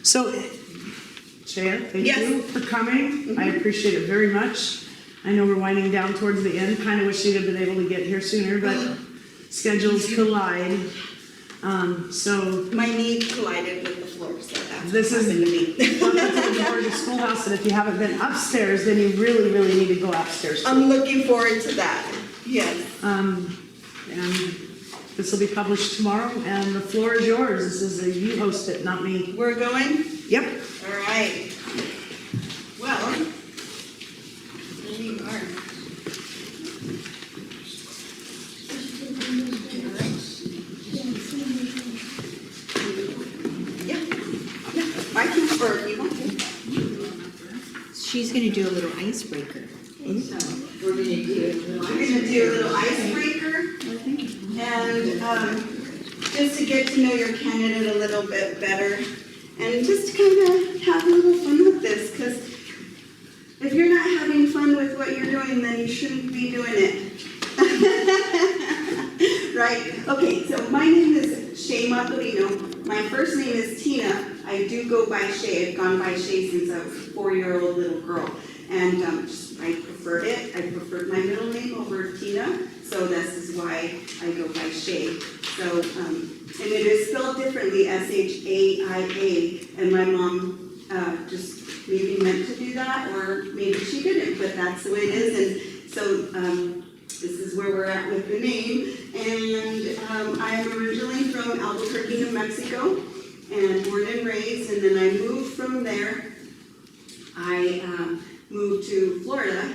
So, Shaia, thank Yes. you for coming. I appreciate it very much. I know we're winding down towards the end. Kind of wish you'd have been able to get here sooner, but schedules collide. So My knee collided with the floor, so that's this what is happened to me. welcome to the Georgia Schoolhouse, and if you haven't been upstairs, then you really, really need to go upstairs too. I'm looking forward to that. Yes. And this will be published tomorrow, and the floor is yours. This is you host it, not me. We're going? Yep. All right. Well, here we are. Yeah. Yeah. I can, or if you want to. She's gonna do a little icebreaker. We're gonna do a little icebreaker. And just to get to know your candidate a little bit better. And just kind of have a little fun with this, because if you're not having fun with what you're doing, then you shouldn't be doing it. Right? Okay, so my name is Shaia Maturino. My first name is Tina. I do go by Shaia. I've gone by Shaia since I was a 4-year-old little girl. And I preferred it. I preferred my middle name over Tina. So this is why I go by Shaia. So, and it is spelled differently, S-H-A-I-A. And my mom just maybe meant to do that, or maybe she didn't, but that's the way it is. And so this is where we're at with the name. And I am originally from Albuquerque, New Mexico, and born and raised. And then I moved from there. I moved to Florida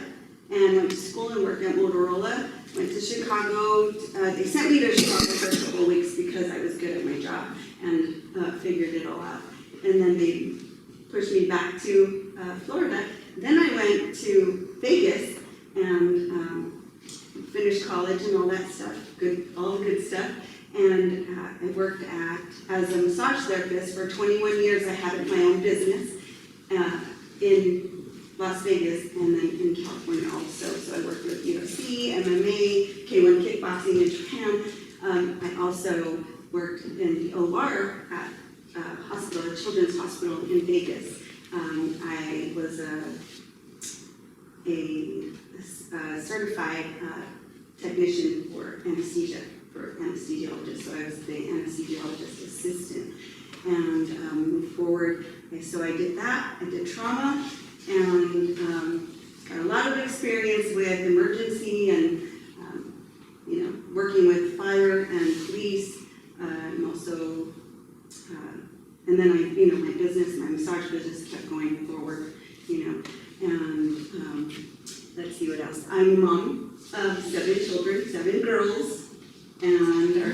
and went to school and worked at Motorola. Went to Chicago. They sent me to Chicago for a couple of weeks because I was good at my job and figured it all out. And then they pushed me back to Florida. Then I went to Vegas and finished college and all that stuff, all the good stuff. And I worked as a massage therapist for 21 years. I had my own business in Las Vegas and then in California also. So I worked with UFC, MMA, K1 kickboxing in Japan. I also worked in the OR at a children's hospital in Vegas. I was a certified technician for anesthesiologist. So I was the anesthesiologist assistant. And moved forward, so I did that. I did trauma. And got a lot of experience with emergency and, working with fire and police, and also, and then my business, my massage business kept going forward, and let's see what else. I'm a mom of 7 children, 7 girls, and our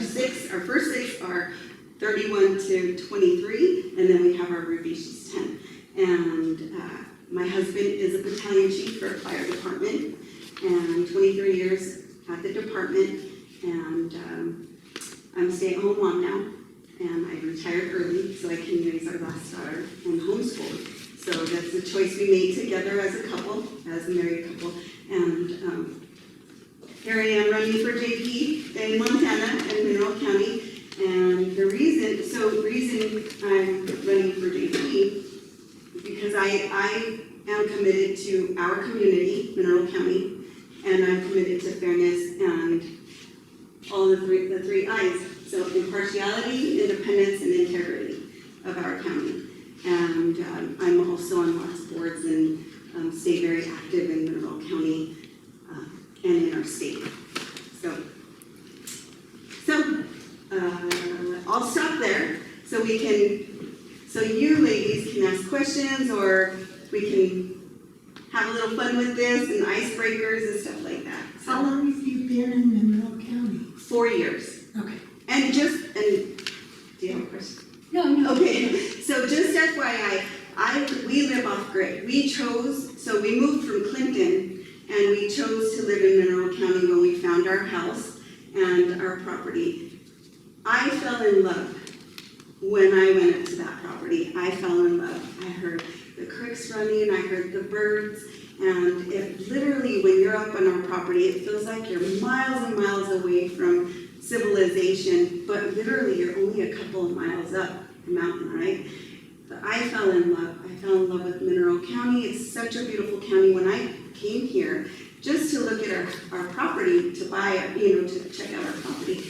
first 6 are 31 to 23, and then we have our Ruby, she's 10. And my husband is a battalion chief for a fire department, and 23 years at the department, and I'm a stay-at-home mom now, and I retired early so I can raise our last daughter and homeschool. So that's a choice we made together as a couple, as a married couple, and here I am running for JP in Montana in Mineral County, and the reason I'm running for JP because I am committed to our community, Mineral County, and I'm committed to fairness and all the three I's. So impartiality, independence, and integrity of our county. And I'm also on lots of boards and stay very active in Mineral County and in our state. So I'll stop there so you ladies can ask questions, or we can have a little fun with this and icebreakers and stuff like that. So, how long have you been in Mineral County? 4 years. Okay. And do you have a question? No. Okay, so just FYI, we live off grid. We moved from Clinton, and we chose to live in Mineral County when we found our house and our property. I fell in love when I went up to that property. I fell in love. I heard the creeks running, I heard the birds, and it literally, when you're up on our property, it feels like you're miles and miles away from civilization, but literally you're only a couple of miles up the mountain, right? But I fell in love. I fell in love with Mineral County. It's such a beautiful county. When I came here, just to look at our property, to buy, to check out our property,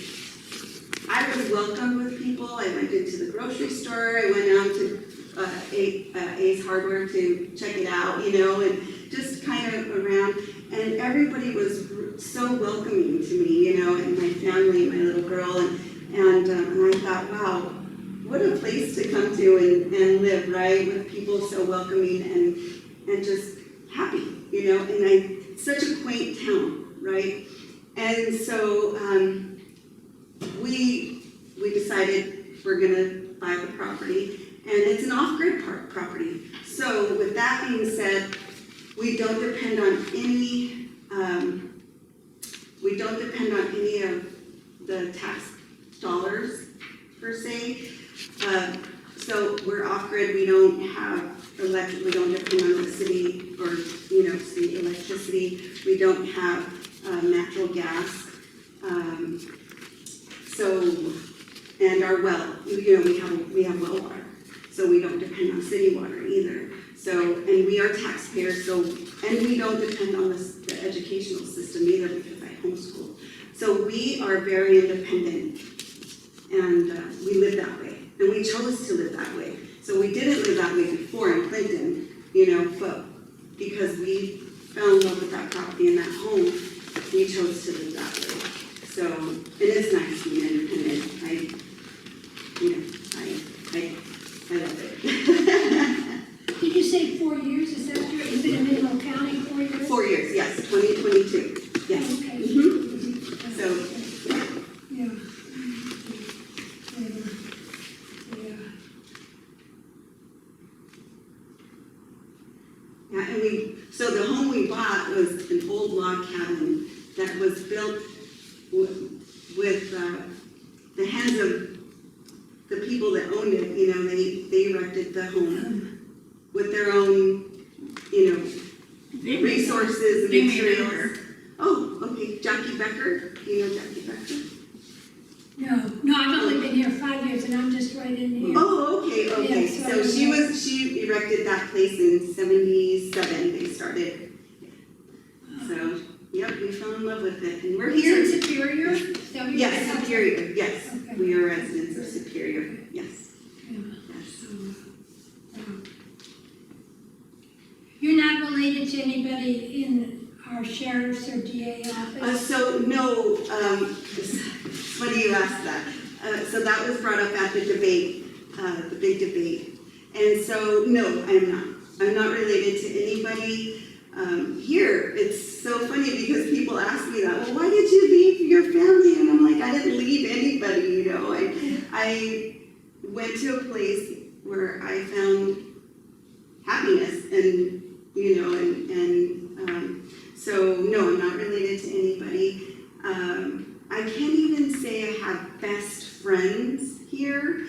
I was welcomed with people. I went into the grocery store. I went out to Ace Hardware to check it out, and just kind of around. And everybody was so welcoming to me, and my family, my little girl. And I thought, wow, what a place to come to and live, right? With people so welcoming and just happy, and such a quaint town, right? And so we decided we're gonna buy the property, and it's an off-grid property. So with that being said, we don't depend on any of the tax dollars per se. So we're off-grid. We don't have we don't depend on the city or city electricity. We don't have natural gas. And our well, we have well water, so we don't depend on city water either. So, and we are taxpayers, and we don't depend on the educational system either because I homeschool. So we are very independent, and we live that way, and we chose to live that way. So we didn't live that way before in Clinton, but because we fell in love with that property and that home, we chose to live that way. So it is nice being independent. I love it. Did you say 4 years? Is that true? You've been in Mineral County 4 years? 4 years, yes, 2022, yes. Okay. So, Yeah. yeah, and so the home we bought was an old log cabin that was built with the hands of the people that owned it. They erected the home with their own, resources and materials. Oh, okay, Jackie Becker. Do you know Jackie Becker? No, I've only been here 5 years and I'm just right in here. Oh, okay. Yeah, So she erected that place in 77. They started. So, yep, we fell in love with it, and we're here. Is it Superior? Is that what you Yes, said? Superior. Yes, Okay. we are residents of Superior. Yes. Yeah. Yes. You're not related to anybody in our sheriff's or DA office? So no, it's funny you asked that. So that was brought up at the debate, the big debate. And so, no, I'm not. I'm not related to anybody here. It's so funny because people ask me that, well, why did you leave your family? And I'm like, I didn't leave anybody, I went to a place where I found happiness and, so no, I'm not related to anybody. I can't even say I have best friends here,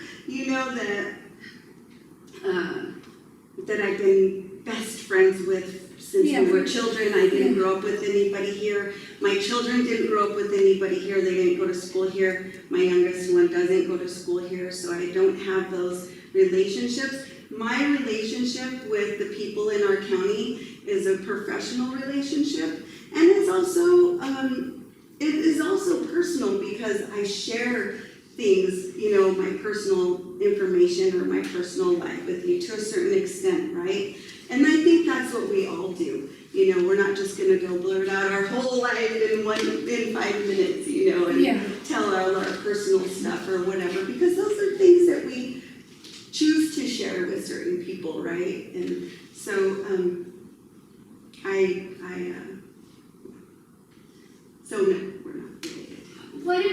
that I've been best friends with since we were children. I didn't grow up with anybody here. My children didn't grow up with anybody here. They didn't go to school here. My youngest one doesn't go to school here, so I don't have those relationships. My relationship with the people in our county is a professional relationship, and it's also it is also personal because I share things, my personal information or my personal life with you to a certain extent, right? And I think that's what we all do. We're not just going to go blurt out our whole life in 5 minutes, and tell all our personal stuff or whatever, because those are things that we choose to share with certain people, right? And so, so no, we're not related. What have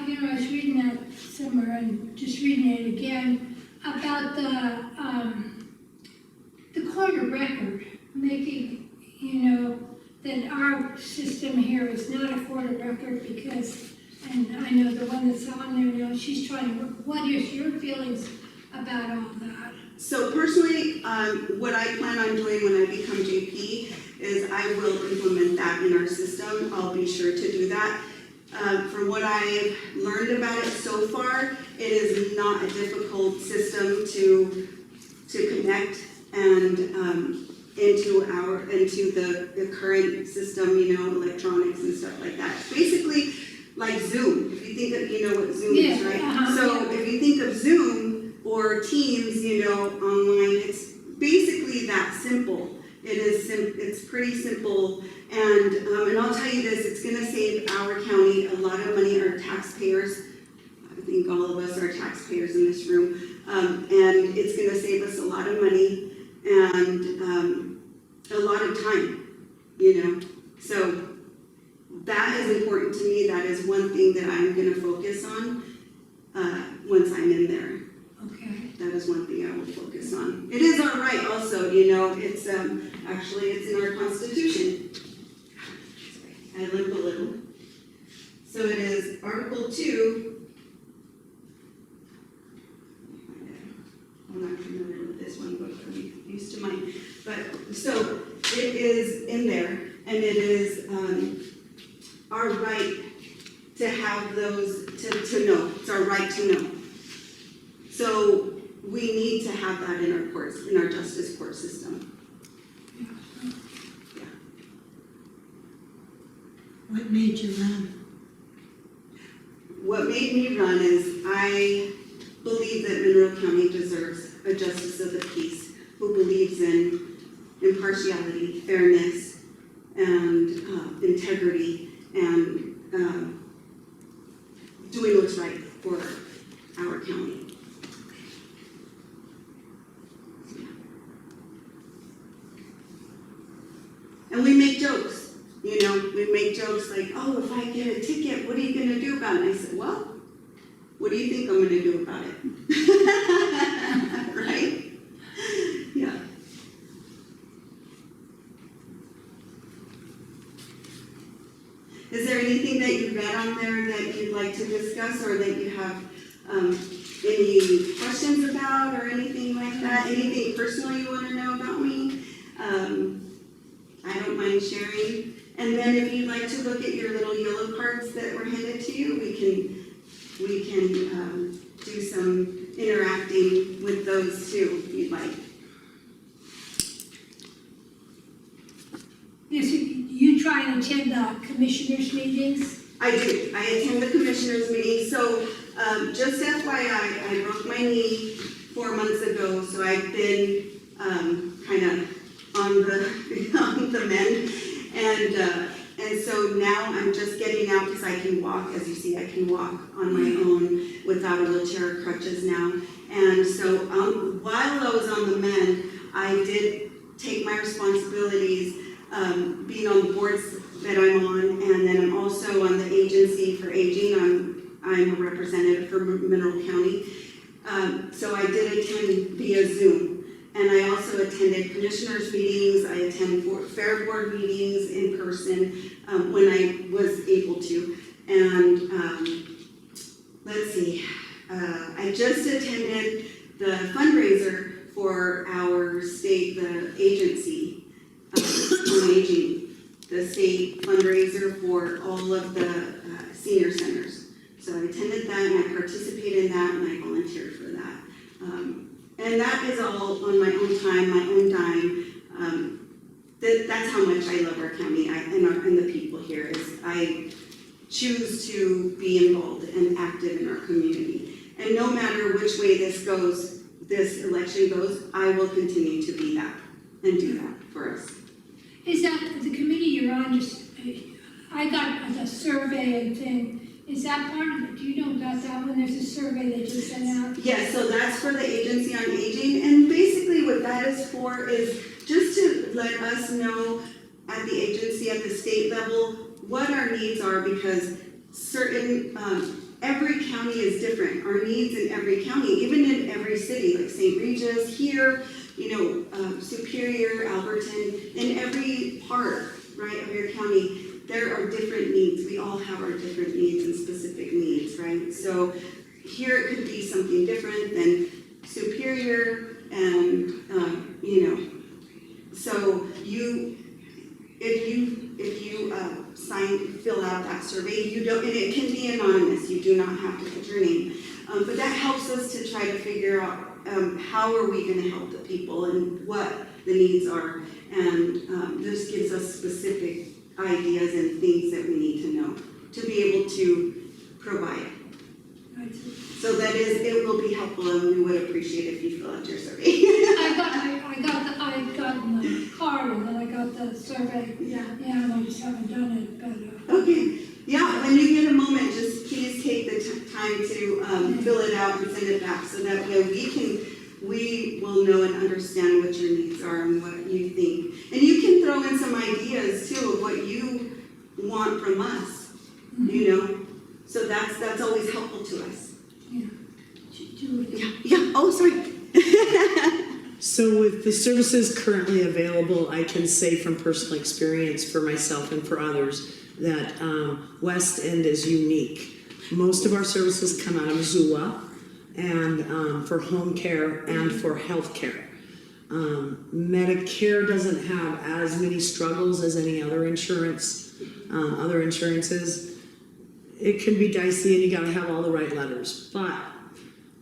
you, I was reading that somewhere and just reading it again about the court of record, making, that our system here is not a court of record because, and I know the one that's on there now, she's trying to work. What is your feelings about all that? So personally, what I plan on doing when I become JP is I will implement that in our system. I'll be sure to do that. From what I've learned about it so far, it is not a difficult system to to connect and into the current system, you know, electronics and stuff like that. Basically, like Zoom. If you think of, you know what Zoom is, Yeah, right? So if you think of Zoom or Teams, you know, online, it's basically that simple. It's pretty simple, and I'll tell you this, it's gonna save our county a lot of money, our taxpayers. I think all of us are taxpayers in this room, and it's gonna save us a lot of money and a lot of time, you know. So that is important to me. That is one thing that I'm gonna focus on once I'm in there. Okay. That is one thing I will focus on. It is our right also, you know, it's actually it's in our Constitution. I limp a little. So it is Article 2. I'm not familiar with this one, but I'm used to mine. But so it is in there, and it is our right to have those, to know. It's our right to know. So we need to have that in our courts, in our justice court system. Yeah. What made you run? What made me run is I believe that Monroe County deserves a justice of the peace who believes in impartiality, fairness, and integrity, and doing what's right for our county. And we make jokes, you know, we make jokes like, oh, if I get a ticket, what are you gonna do about it? And I said, well, what do you think I'm gonna do about it? Right? Yeah. Is there anything that you read on there that you'd like to discuss, or that you have any questions about, or anything like that? Anything personal you wanna know about me? I don't mind sharing. And then if you'd like to look at your little yellow cards that were handed to you, we can do some interacting with those too, if you'd like. Yes, you try and attend the commissioners' meetings? I do. I attend the commissioners meeting. So just FYI, I broke my knee 4 months ago, so I've been kind of on the mend, and so now I'm just getting out because I can walk. As you see, I can walk on my own without a wheelchair or crutches now. And so while I was on the mend, I did take my responsibilities, being on the boards that I'm on, and then I'm also on the agency for aging. I'm a representative for Mineral County. So I did attend via Zoom. And I also attended commissioners' meetings. I attend fair board meetings in person when I was able to. And let's see, I just attended the fundraiser for our state, the agency on aging, the state fundraiser for all of the senior centers. So I attended that, and I participated in that, and I volunteered for that. And that is all on my own time, my own dime. That's how much I love our county and the people here. Is I choose to be involved and active in our community. And no matter which way this goes, this election goes, I will continue to be that and do that for us. Is that the committee you're on? Just I got a survey and thing. Is that part of it? Do you know about that one? There's a survey that you sent out. Yes, so that's for the Agency on Aging, and basically what that is for is just to let us know at the agency, at the state level, what our needs are, because certain, every county is different. Our needs in every county, even in every city, like St. Regis, here, you know, Superior, Alberton, in every part, right, of your county, there are different needs. We all have our different needs and specific needs, right? So here it could be something different than Superior, and you know. So if you fill out that survey. You don't, and it can be anonymous. You do not have to put your name. But that helps us to try to figure out how are we going to help the people and what the needs are. And this gives us specific ideas and things that we need to know to be able to provide. So that is, it will be helpful, and we would appreciate if you fill out your survey. I got my card and then I got the survey. Yeah. Yeah, I just haven't done it, but. Okay. Yeah, when you get a moment, just please take the time to fill it out and send it back so that way we will know and understand what your needs are and what you think. And you can throw in some ideas too of what you want from us, you know? So that's always helpful to us. Yeah. Do it. Yeah, oh, sorry. So with the services currently available, I can say from personal experience for myself and for others that West End is unique. Most of our services come out of Missoula, and for home care and for health care. Medicare doesn't have as many struggles as any other insurance, other insurances. It can be dicey and you gotta have all the right letters. But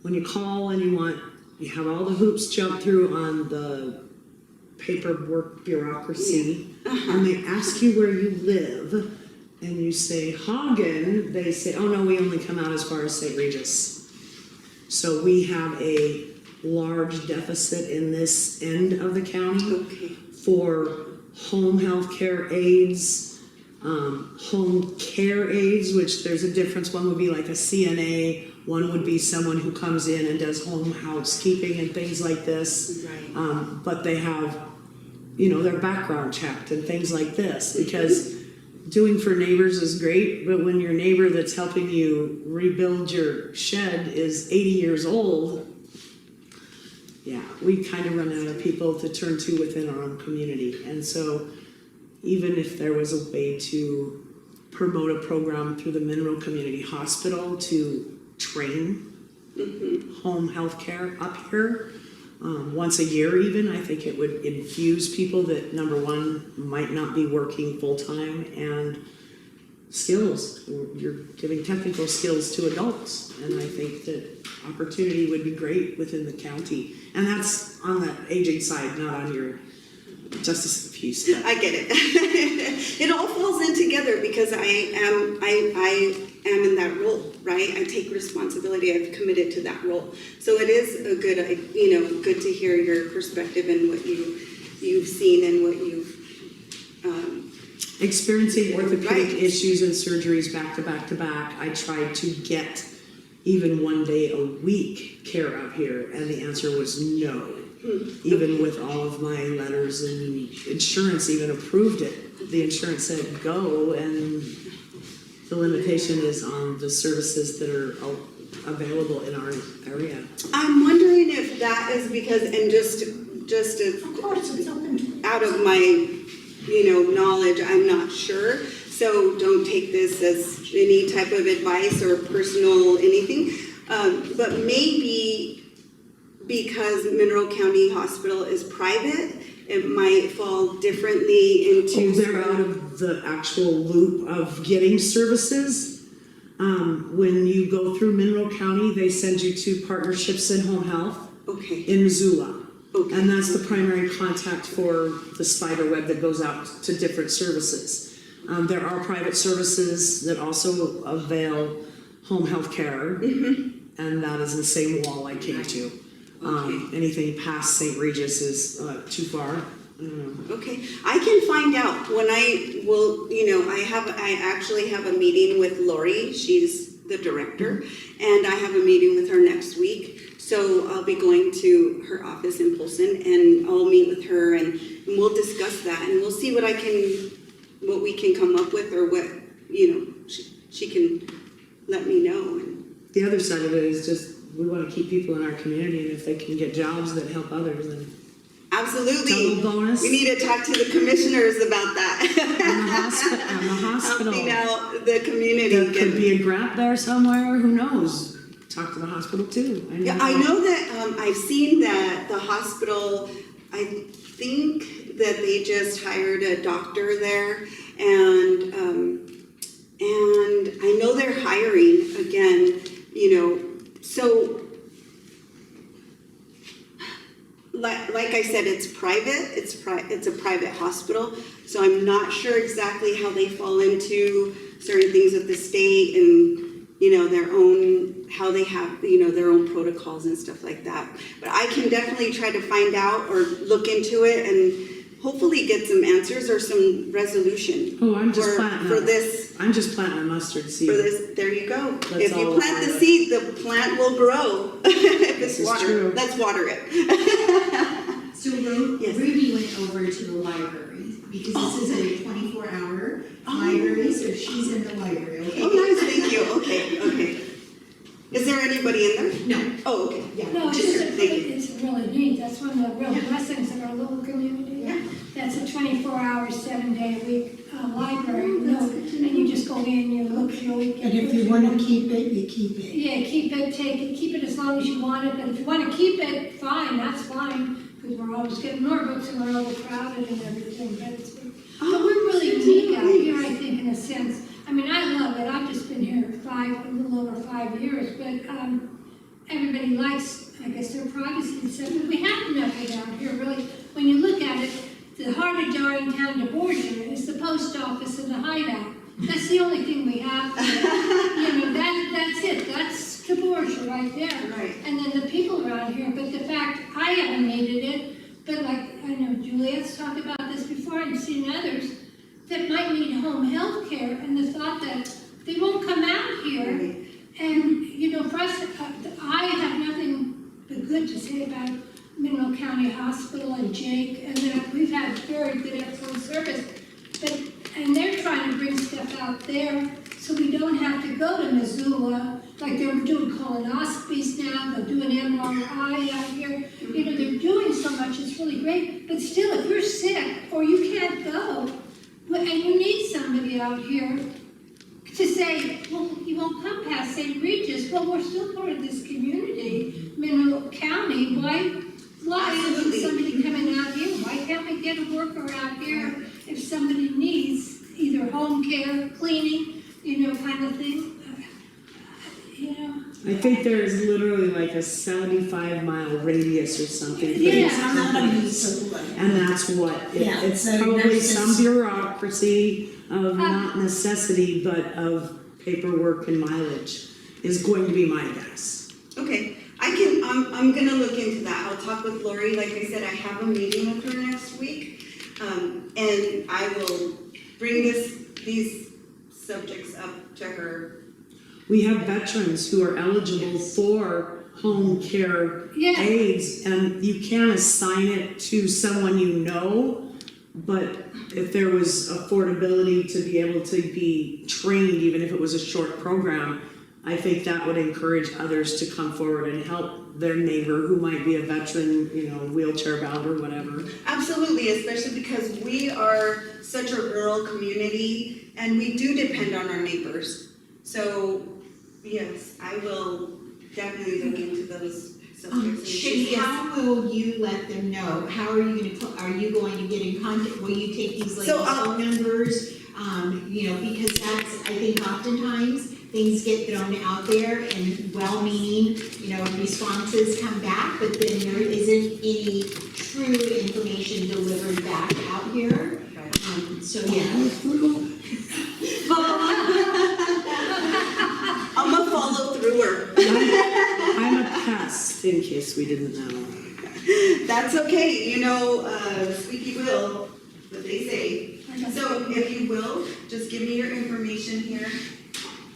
when you call and you have all the hoops jumped through on the paperwork bureaucracy, and they ask you where you live, and you say Hagen, they say, oh no, we only come out as far as St. Regis. So we have a large deficit in this end of the county for home health care aides, home care aides, which there's a difference. One would be like a CNA, one would be someone who comes in and does home housekeeping and things like this. Right. But they have, their background checked and things like this, because doing for neighbors is great, but when your neighbor that's helping you rebuild your shed is 80 years old, yeah, we kind of run out of people to turn to within our own community. And so even if there was a way to promote a program through the Mineral Community Hospital to train home health care up here, once a year even, I think it would infuse people that, number one, might not be working full-time, and skills. You're giving technical skills to adults, and I think that opportunity would be great within the county. And that's on the aging side, not on your justice of the peace stuff. I get it. It all falls in together because I am in that role, right? I take responsibility. I've committed to that role. So it is a good, good to hear your perspective and what you've seen and what you've experiencing orthopedic issues and surgeries back to back to back. I tried to get even 1 day a week care up here, and the answer was no. Even with all of my letters, and insurance even approved it. The insurance said go, and the limitation is on the services that are available in our area. I'm wondering if that is because, and just Of course, it's open to out of my, knowledge, I'm not sure. So don't take this as any type of advice or personal anything. But maybe because Mineral County Hospital is private, it might fall differently into. They're out of the actual loop of getting services. When you go through Mineral County, they send you to Partnerships in Home Health in Missoula. Okay. And that's the primary contact for the spider web that goes out to different services. There are private services that also avail home health care, and that is the same wall I came to. Anything past St. Regis is too far. Okay, I can find out when I will, I actually have a meeting with Lori, she's the director, and I have a meeting with her next week. So I'll be going to her office in Polson, and I'll meet with her, and we'll discuss that, and we'll see what we can come up with, or what, she can let me know. And The other side of it is just we want to keep people in our community, and if they can get jobs that help others, then absolutely. double bonus. We need to talk to the commissioners about that. And the hospital. Helping out the community. There could be a grant there somewhere. Who knows? Talk to the hospital too. Yeah, I know that I've seen that the hospital, I think that they just hired a doctor there, And I know they're hiring again, so like I said, it's private, it's a private hospital, so I'm not sure exactly how they fall into certain things with the state and, their own, how they have, their own protocols and stuff like that. But I can definitely try to find out or look into it and hopefully get some answers or some resolution. Oh, I'm just planting for this. I'm just planting a mustard seed. For this, there you go. That's If you all plant the I- seed, the plant will grow. If This it's is water, true. let's water it. So Yes. Ruby went over to the library, because this is a 24-hour library, so she's in the library, okay? Oh, nice, thank you. Okay. Is there anybody in there? No, Oh, okay. No, it's Just- just, thank you. it's really neat, that's one of the real blessings of our little community. Yeah. That's a 24-hour, 7-day-a-week library, and you just go in, you look through it. And if you want to keep it, you keep it. Yeah, keep it as long as you want it, but if you want to keep it, fine, that's fine, because we're always getting more books and we're overcrowded and everything, but we're really unique out here, I think, in a sense. I mean, I love it, I've just been here a little over 5 years, but everybody likes, I guess, their privacy and stuff, but we have enough of it out here, really. When you look at it, the heart of Downtown DeBorgia is the post office and the hideout. That's the only thing we have. That's it. That's DeBorgia right there. Right. And then the people around here. But the fact, I haven't needed it, but like, I know Juliet's talked about this before and seen others that might need home health care, and the thought that they won't come out here. Right. And, for us, I have nothing but good to say about Mineral County Hospital and Jake, and that we've had very good, excellent service. And they're trying to bring stuff out there so we don't have to go to Missoula, like they're doing colonoscopies now, they're doing MRI out here. They're doing so much, it's really great. But still, if you're sick or you can't go, and you need somebody out here to say, well, you won't come past St. Regis, well, we're still part of this community, Mineral County, why isn't somebody coming out here? Why can't we get a worker out here if somebody needs either home care, cleaning, kind of thing? I think there's literally like a 75-mile radius or something. for Yeah. these It's not companies. unusual. And that's what, Yeah, it's so probably there's some just- bureaucracy of not necessity, but of paperwork and mileage is going to be my guess. Okay, I'm gonna look into that. I'll talk with Lori. Like I said, I have a meeting with her next week. And I will bring these subjects up to her. We have veterans who are eligible for home care Yeah. aids, and you can assign it to someone you know, but if there was affordability to be able to be trained, even if it was a short program, I think that would encourage others to come forward and help their neighbor who might be a veteran, wheelchair bound or whatever. Absolutely, especially because we are such a rural community and we do depend on our neighbors. So, yes, I will definitely look into those subjects. and Shady, yes. how will you let them know? How are you are you going to get in contact? Will you take these ladies' So, phone numbers? Because that's, I think oftentimes things get thrown out there and well-meaning, responses come back, but then there isn't any true information delivered back out here. So yeah. I'm gonna follow through her. I'm a pest, in case we didn't know. That's okay, squeaky wheel, what they say. So if you will, just give me your information here,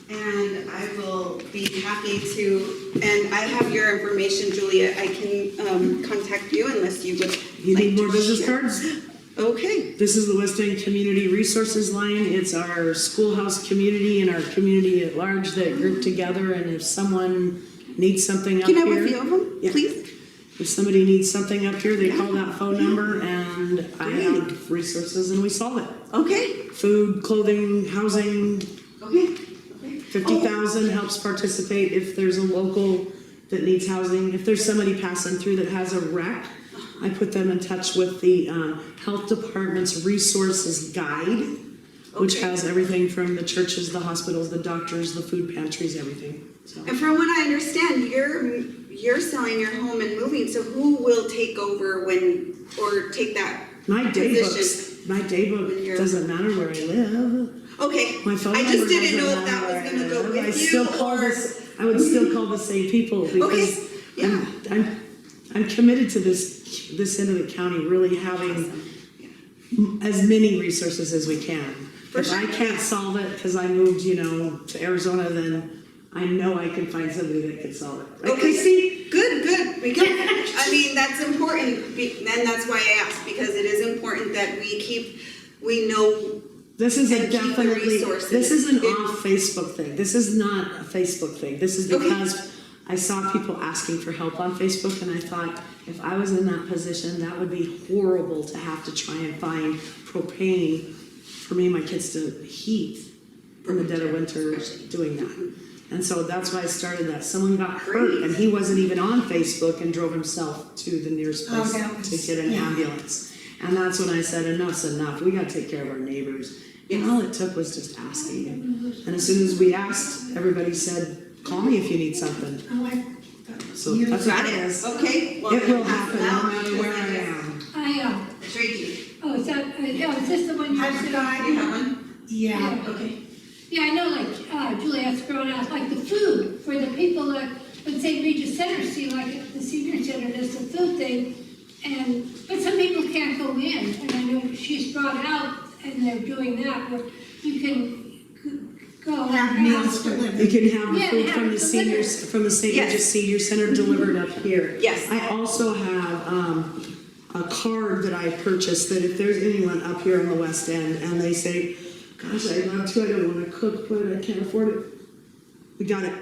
and I will be happy to, and I have your information, Julia, I can contact you unless you would You like need more to business share. cards? Okay, This is the West End Community Resources Line. It's our schoolhouse community and our community at large that group together, and if someone needs something up can I here. have a few of them, Yeah. please? If somebody needs something up here, they call that phone number, and I have resources and we solve it. Okay, Food, clothing, housing, okay. 50,000 helps participate if there's a local that needs housing. If there's somebody passing through that has a wreck, I put them in touch with the health department's resources guide. which Okay. has everything from the churches, the hospitals, the doctors, the food pantries, everything, so. And from what I understand, you're selling your home and moving, so who will take over or take that? My day Position. book When you're- doesn't matter where I live. Okay, My phone I number just didn't know doesn't if that matter was where gonna I go live. with you I would still call the same people because yeah. I'm committed to this end of the county really having as many resources as we can. For If I sure. can't solve it because I moved, to Arizona, then I know I can find somebody that can solve it. Right, Okay, Christy? good, because, I mean, that's important, and that's why I asked, because it is important that we know, This is And keep the resources. this is an off Facebook thing. This is not a Facebook thing. This is Okay. because I saw people asking for help on Facebook and I thought if I was in that position, that would be horrible to have to try and find propane for me and my kids to heat in the dead of winter doing that. And so that's why I started that. Someone got hurt Great. and he wasn't even on Facebook and drove himself to the nearest place that was- to get an yeah. ambulance. And that's when I said, enough's enough. We gotta take care of our neighbors. And all it took was just asking. And as soon as we asked, everybody said, call me if you need something. Oh, I. So Years that's got what it, it is. okay? Well, It will then happen now, no matter where I am. It's right to you. is this the one you I've said? got, You have one? yeah, Okay. Yeah, I know, like, Juliet's throwing out, like, the food for the people that, in St. Regis Center, see, like, at the senior center, there's the food thing, but some people can't go in, and I know she's brought out, and they're doing that, where you can go. have meals You delivered. can have the Yeah, food have from the it seniors, delivered. from the St. Yes. Regis Senior Center delivered up here. Yes. I also have, a card that I purchased that if there's anyone up here on the West End and they say, gosh, I'd love to, I don't wanna cook, but I can't afford it. We got it.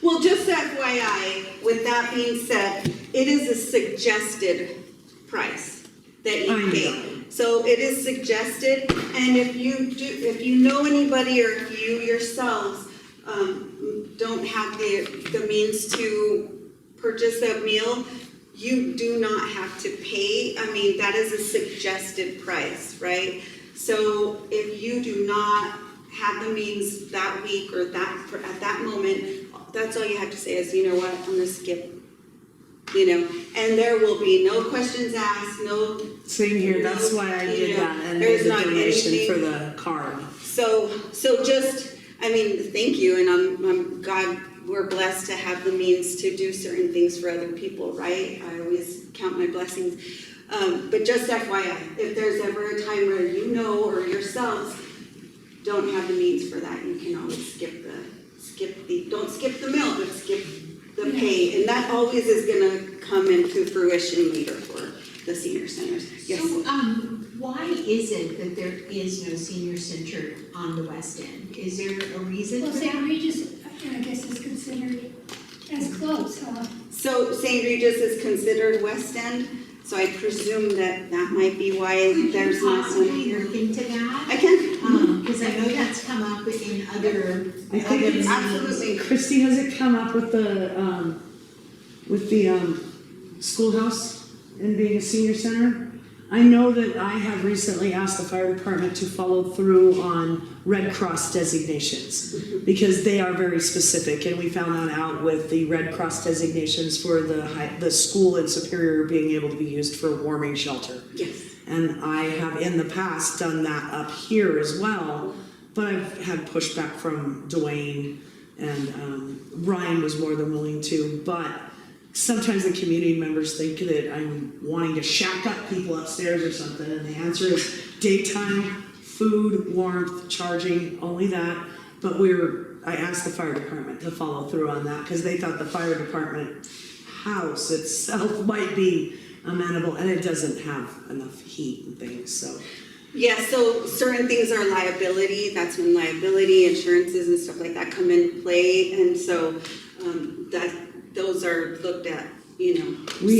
Well, just FYI, with that being said, it is a suggested price that I you know. pay. So it is suggested, and if you know anybody or if you yourselves don't have the means to purchase a meal, you do not have to pay. I mean, that is a suggested price, right? So if you do not have the means that week or at that moment, that's all you have to say is, you know what, I'm gonna skip. And there will be no questions asked, no. Same here, that's why I did that and There's made the not donation anything- for the card. So just, I mean, thank you, and I'm God, we're blessed to have the means to do certain things for other people, right? I always count my blessings. But just FYI, if there's ever a time where you know or yourselves don't have the means for that, you can always don't skip the meal, but skip the pay. And that always is gonna come into fruition later for the senior centers. Yes. So, why is it that there is no senior center on the West End? Is there a reason Well, for St. that? Regis, I guess, is considered as close, huh? So St. Regis is considered West End, so I presume that might be why there's not one Possibly here. look into that? I can, Because I know that's come up in other I think it's absolutely. Christy, has it come up with the schoolhouse and being a senior center? I know that I have recently asked the fire department to follow through on Red Cross designations because they are very specific, and we found that out with the Red Cross designations for the school in Superior being able to be used for a warming shelter. Yes. And I have in the past done that up here as well, but I've had pushback from Dwayne, and Ryan was more than willing to, but sometimes the community members think that I'm wanting to shack up people upstairs or something, and the answer is daytime, food, warmth, charging, only that. But I asked the fire department to follow through on that because they thought the fire department house itself might be amenable, and it doesn't have enough heat and things, so. Yeah, so certain things are liability, that's when liability, insurances and stuff like that come into play, and so those are looked at, We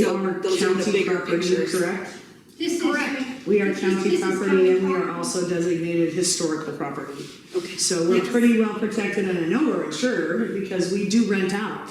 so are those are the county bigger property, pictures. correct? This is. Correct. We are county This is property and we are property. also designated historical property. Okay. So we're pretty well protected, and I know we're insured because we do rent out,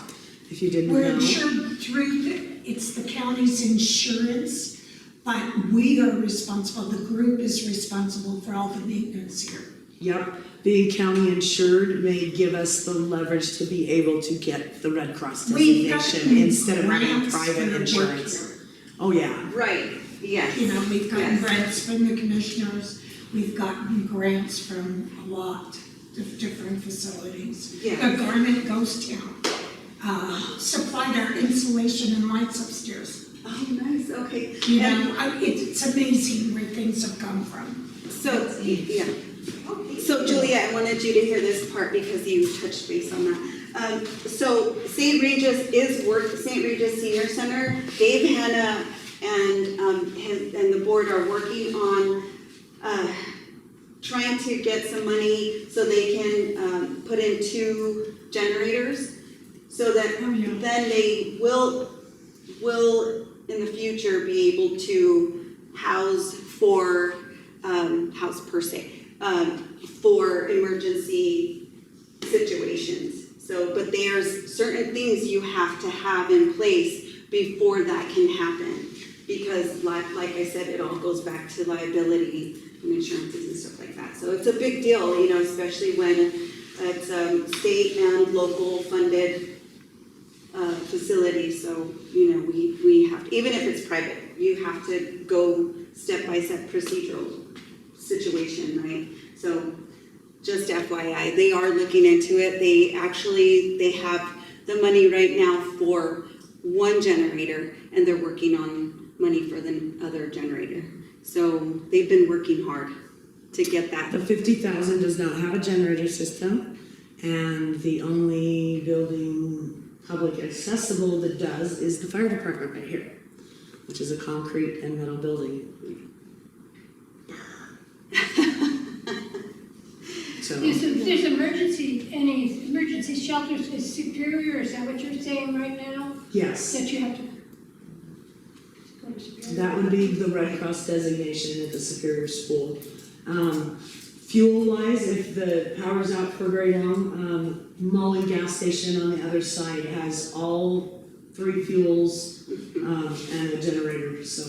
if you didn't know. We're insured through it's the county's insurance, But we are responsible, the group is responsible for all the maintenance here. Yep, being county insured may give us the leverage to be able to get the Red Cross We've designation gotten instead of having grants for private the work insurance. here. Oh, yeah, Right, yes. You know, we've gotten Yes. grants from the commissioners, we've gotten grants from a lot of different facilities. Yes. The Garment Ghost Town, supplied our insulation and lights upstairs. Oh, nice, okay. You And know, it's amazing where things have come from. so, yeah. So Julia, I wanted you to hear this part because you touched base on that. So St. Regis St. Regis Senior Center, Dave Hanna and the board are working on trying to get some money so they can put in 2 generators so that Oh, yeah. then they will in the future be able to house per se, for emergency situations. So, but there's certain things you have to have in place before that can happen. Because like I said, it all goes back to liability and insurances and stuff like that. So it's a big deal, you know, especially when it's state and local funded facility. So, you know, we have to, even if it's private, you have to go step-by-step procedural situation, right? So just FYI, they are looking into it. They have the money right now for 1 generator, and they're working on money for the other generator. So they've been working hard to get that. the 50,000 does not have a generator system, and the only building public accessible that does is the fire department right here, which is a concrete and metal building. So, There's any emergency shelters is Superior, is that what you're saying right now? yes, That you have to go to Superior? that would be the Red Cross designation at the Superior School. Fuel-wise, if the power's out for very long, Mullen gas station on the other side has all 3 fuels and a generator, so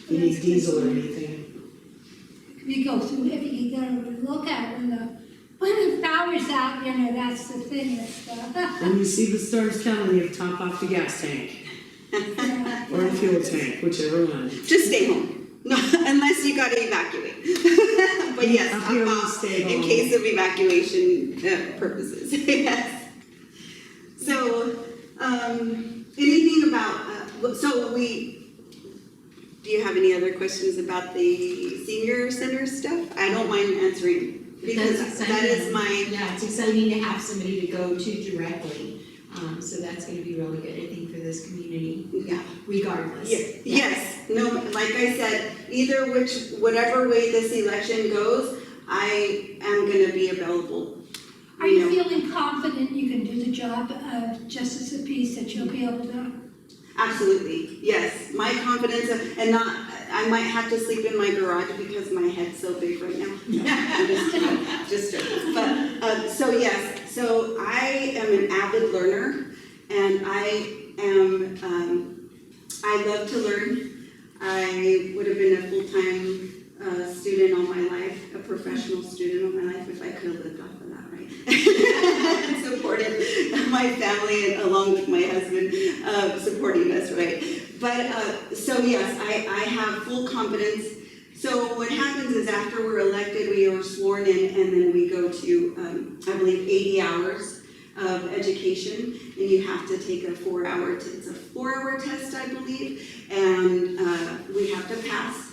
if you need diesel or anything. If you go through, if you go and look at it, when the power's out, you know, that's the thing, it's, When you see the stars coming, you have to top off the gas tank or the fuel tank, whichever one. Just stay home. No, unless you gotta evacuate. But yes, Up here, top we off stay in home. case of evacuation purposes. Yes. So, anything about, do you have any other questions about the senior center stuff? I don't mind answering. Because That's that is exciting. my, Yeah, it's exciting to have somebody to go to directly. So that's gonna be really good, I think, for this community, yeah. regardless. Yes, no, like I said, whatever way this election goes, I am gonna be available. Are you feeling confident you can do the job of justice of peace, that you'll be able to? Absolutely, yes. My confidence, I might have to sleep in my garage because my head's so big right now. I'm just joking. But, so yes, so I am an avid learner, and I love to learn. I would have been a full-time student all my life, a professional student all my life, if I could have lived off of that, right? And supported my family, and along with my husband, supporting us, right? But, so yes, I have full confidence. So what happens is after we're elected, we are sworn in, and then we go to, I believe, 80 hours of education, and you have to take a 4-hour, it's a 4-hour test, I believe, and we have to pass,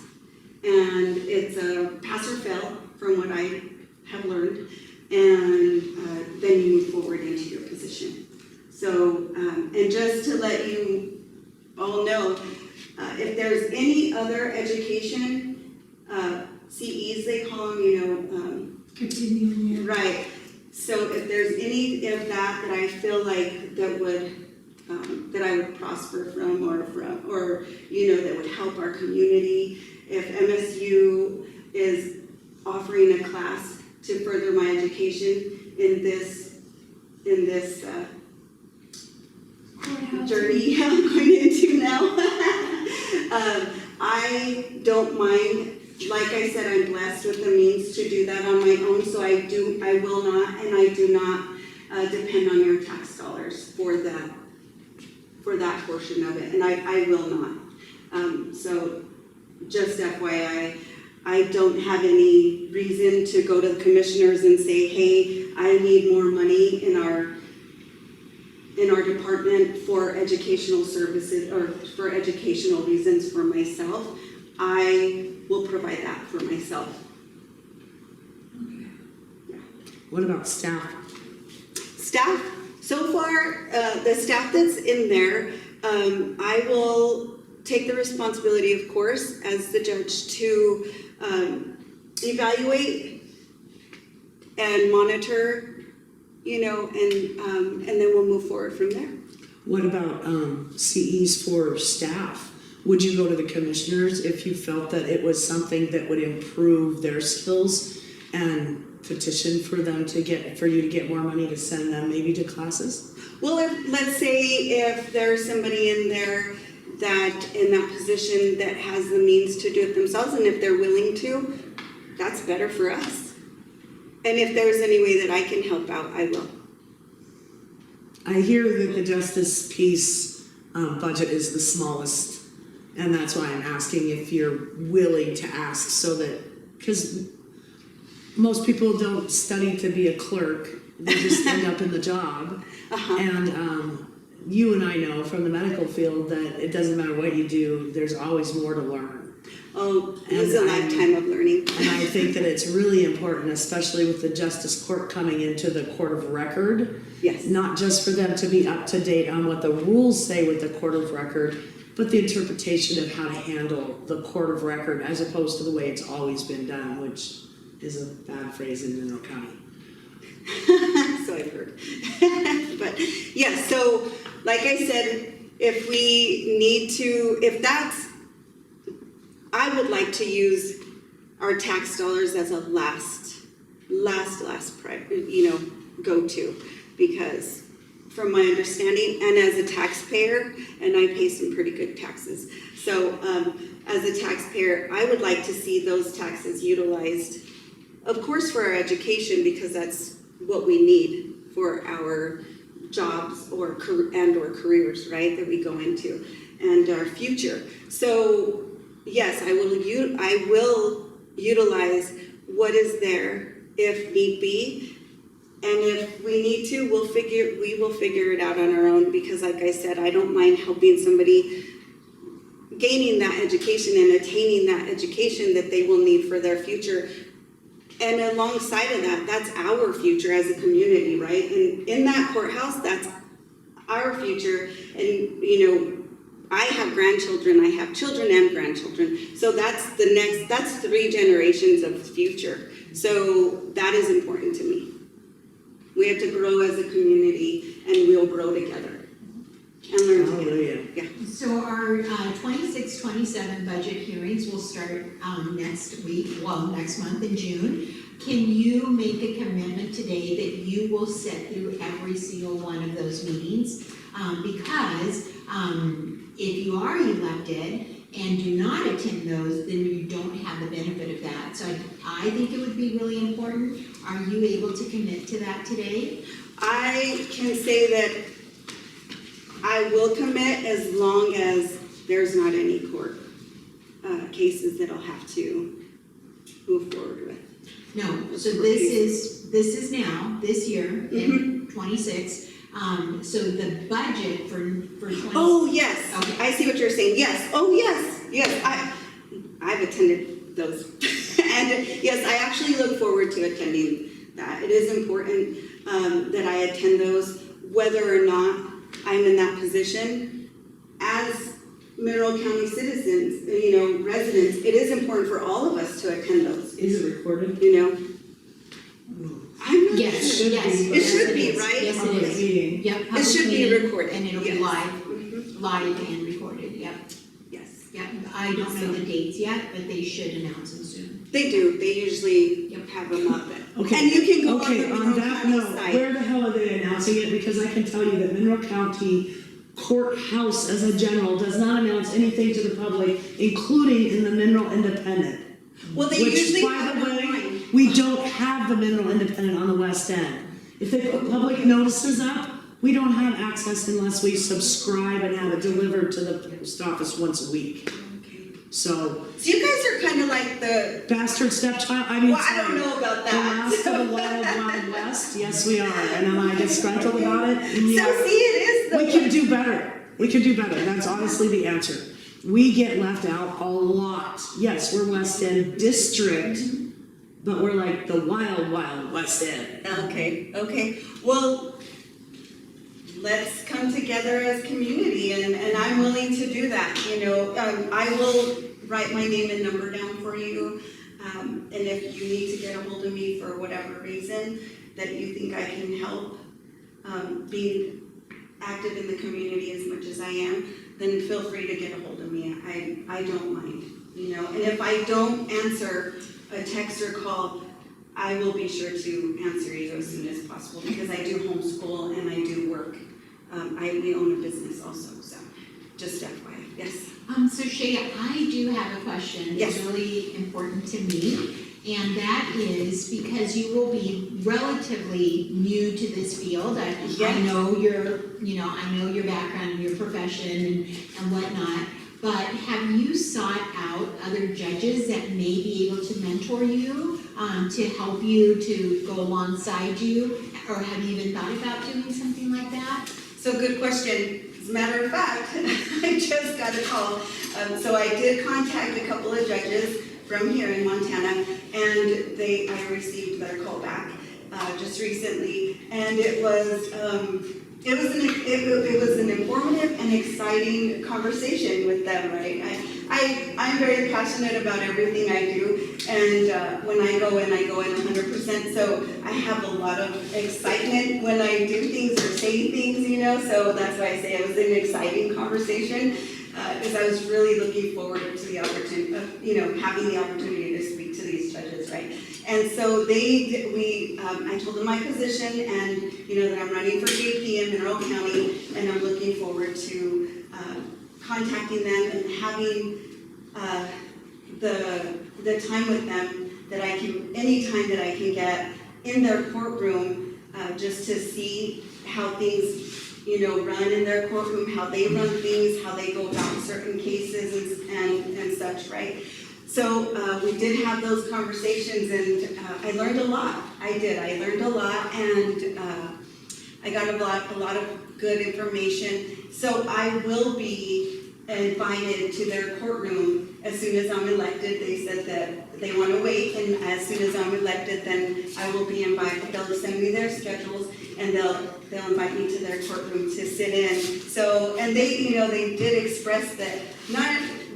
and it's a pass or fail from what I have learned, and then you move forward into your position. So, and just to let you all know, if there's any other education, CEs they call them, Continuing year. right. So if there's any of that I feel like that I would prosper from, or that would help our community, if MSU is offering a class to further my education in this journey I'm going into now, I don't mind, like I said, I'm blessed with the means to do that on my own, so I will not, and I do not depend on your tax dollars for that portion of it, and I will not. So just FYI, I don't have any reason to go to the commissioners and say, hey, I need more money in our department for educational services or for educational reasons for myself. I will provide that for myself. What about staff? Staff, so far, the staff that's in there, I will take the responsibility, of course, as the judge to evaluate and monitor, and then we'll move forward from there. What about CEs for staff? Would you go to the commissioners if you felt that it was something that would improve their skills and petition for them for you to get more money to send them maybe to classes? Well, let's say if there's somebody in there in that position that has the means to do it themselves, and if they're willing to, that's better for us. And if there's any way that I can help out, I will. I hear that the justice piece budget is the smallest, and that's why I'm asking if you're willing to ask, so that, because most people don't study to be a clerk, they just end up in the job. And you and I know from the medical field that it doesn't matter what you do, there's always more to learn. Oh, it's a lifetime of learning. And I think that it's really important, especially with the justice court coming into the court of record. Yes. Not just for them to be up to date on what the rules say with the court of record, but the interpretation of how to handle the court of record as opposed to the way it's always been done, which is a bad phrase in Mineral County. So I've heard. But yeah, so like I said, if we need to, I would like to use our tax dollars as a last go-to, because from my understanding, and as a taxpayer, and I pay some pretty good taxes, so as a taxpayer, I would like to see those taxes utilized, of course, for our education, because that's what we need for our jobs or careers, right, that we go into, and our future. So yes, I will utilize what is there if need be, and if we need to, we will figure it out on our own, because like I said, I don't mind helping somebody gaining that education and attaining that education that they will need for their future. And alongside of that, that's our future as a community, right? And in that courthouse, that's our future. And I have grandchildren, I have children and grandchildren. So that's 3 generations of future. So that is important to me. We have to grow as a community, and we'll grow together and learn together. Hallelujah. Yeah. So our 26-27 budget hearings will start next month in June. Can you make a commitment today that you will sit through every single one of those meetings? Because if you are elected and do not attend those, then you don't have the benefit of that. So I think it would be really important. Are you able to commit to that today? I can say that I will commit as long as there's not any court cases that I'll have to move forward with. No, so this is now, this year, in 26. So the budget for 20. Oh, yes. Okay. I see what you're saying. Yes. Oh, yes. Yes. I've attended those. And yes, I actually look forward to attending that. It is important that I attend those, whether or not I'm in that position. As Mineral County citizens, residents, it is important for all of us to attend those. Is it recorded? I'm not Yes, sure. yes. It should be, is. right? Yes, it Public is. meeting. Yep. It public should be meeting, recorded. And it'll be Yes. live and recorded, yep. Yes. Yep, I don't know the dates yet, but they should announce them soon. They do. They usually have them up. Okay. And you can go okay, on the on Mineral that County note, site. where the hell are they announcing it? Because I can tell you that Mineral County courthouse as a general does not announce anything to the public, including in the Mineral Independent. Well, they Which, usually by have the it way, online. we don't have the Mineral Independent on the West End. If they put public notices up, we don't have access unless we subscribe and have it delivered to the post office once a week. So, So you guys are kind of like the, bastard stepchild, I mean, well, I don't know about the last that. of the wild, wild west, yes we are, and am I disgruntled about it? So Yeah. see, it is the. We can do better. We can do better. That's honestly the answer. We get left out a lot. Yes, we're West End District, but we're like the wild, wild West End. Okay. Well, let's come together as community, and I'm willing to do that, you know. I will write my name and number down for you, and if you need to get a hold of me for whatever reason that you think I can help, being active in the community as much as I am, then feel free to get a hold of me. I don't mind, you know. And if I don't answer a text or call, I will be sure to answer you as soon as possible, because I do homeschool and I do work. We own a business also, so just FYI, yes. So Shaia, I do have a question Yes. that's really important to me. And that is because you will be relatively new to this field. I know I know your background and your profession and whatnot. But have you sought out other judges that may be able to mentor you, to help you, to go alongside you? Or have you even thought about doing something like that? So good question. As a matter of fact, I just got a call. So I did contact a couple of judges from here in Montana, and I received their call back just recently, and it was an informative and exciting conversation with them. Right, I'm very passionate about everything I do, and when I go in 100%. So I have a lot of excitement when I do things or say things, you know. So that's why I say it was an exciting conversation. Because I was really looking forward to the opportunity of, having the opportunity to speak to these judges, right? And so I told them my position and, that I'm running for JP in Mineral County, and I'm looking forward to contacting them and having the time with them that any time that I can get in their courtroom, just to see how things run in their courtroom, how they run things, how they go about certain cases and such, right? So we did have those conversations, and I learned a lot. I learned a lot, and I got a lot of good information. So I will be invited to their courtroom as soon as I'm elected. They said that they want to wait, and as soon as I'm elected, then I will be invited. They'll send me their schedules, and they'll invite me to their courtroom to sit in. So, and they did express that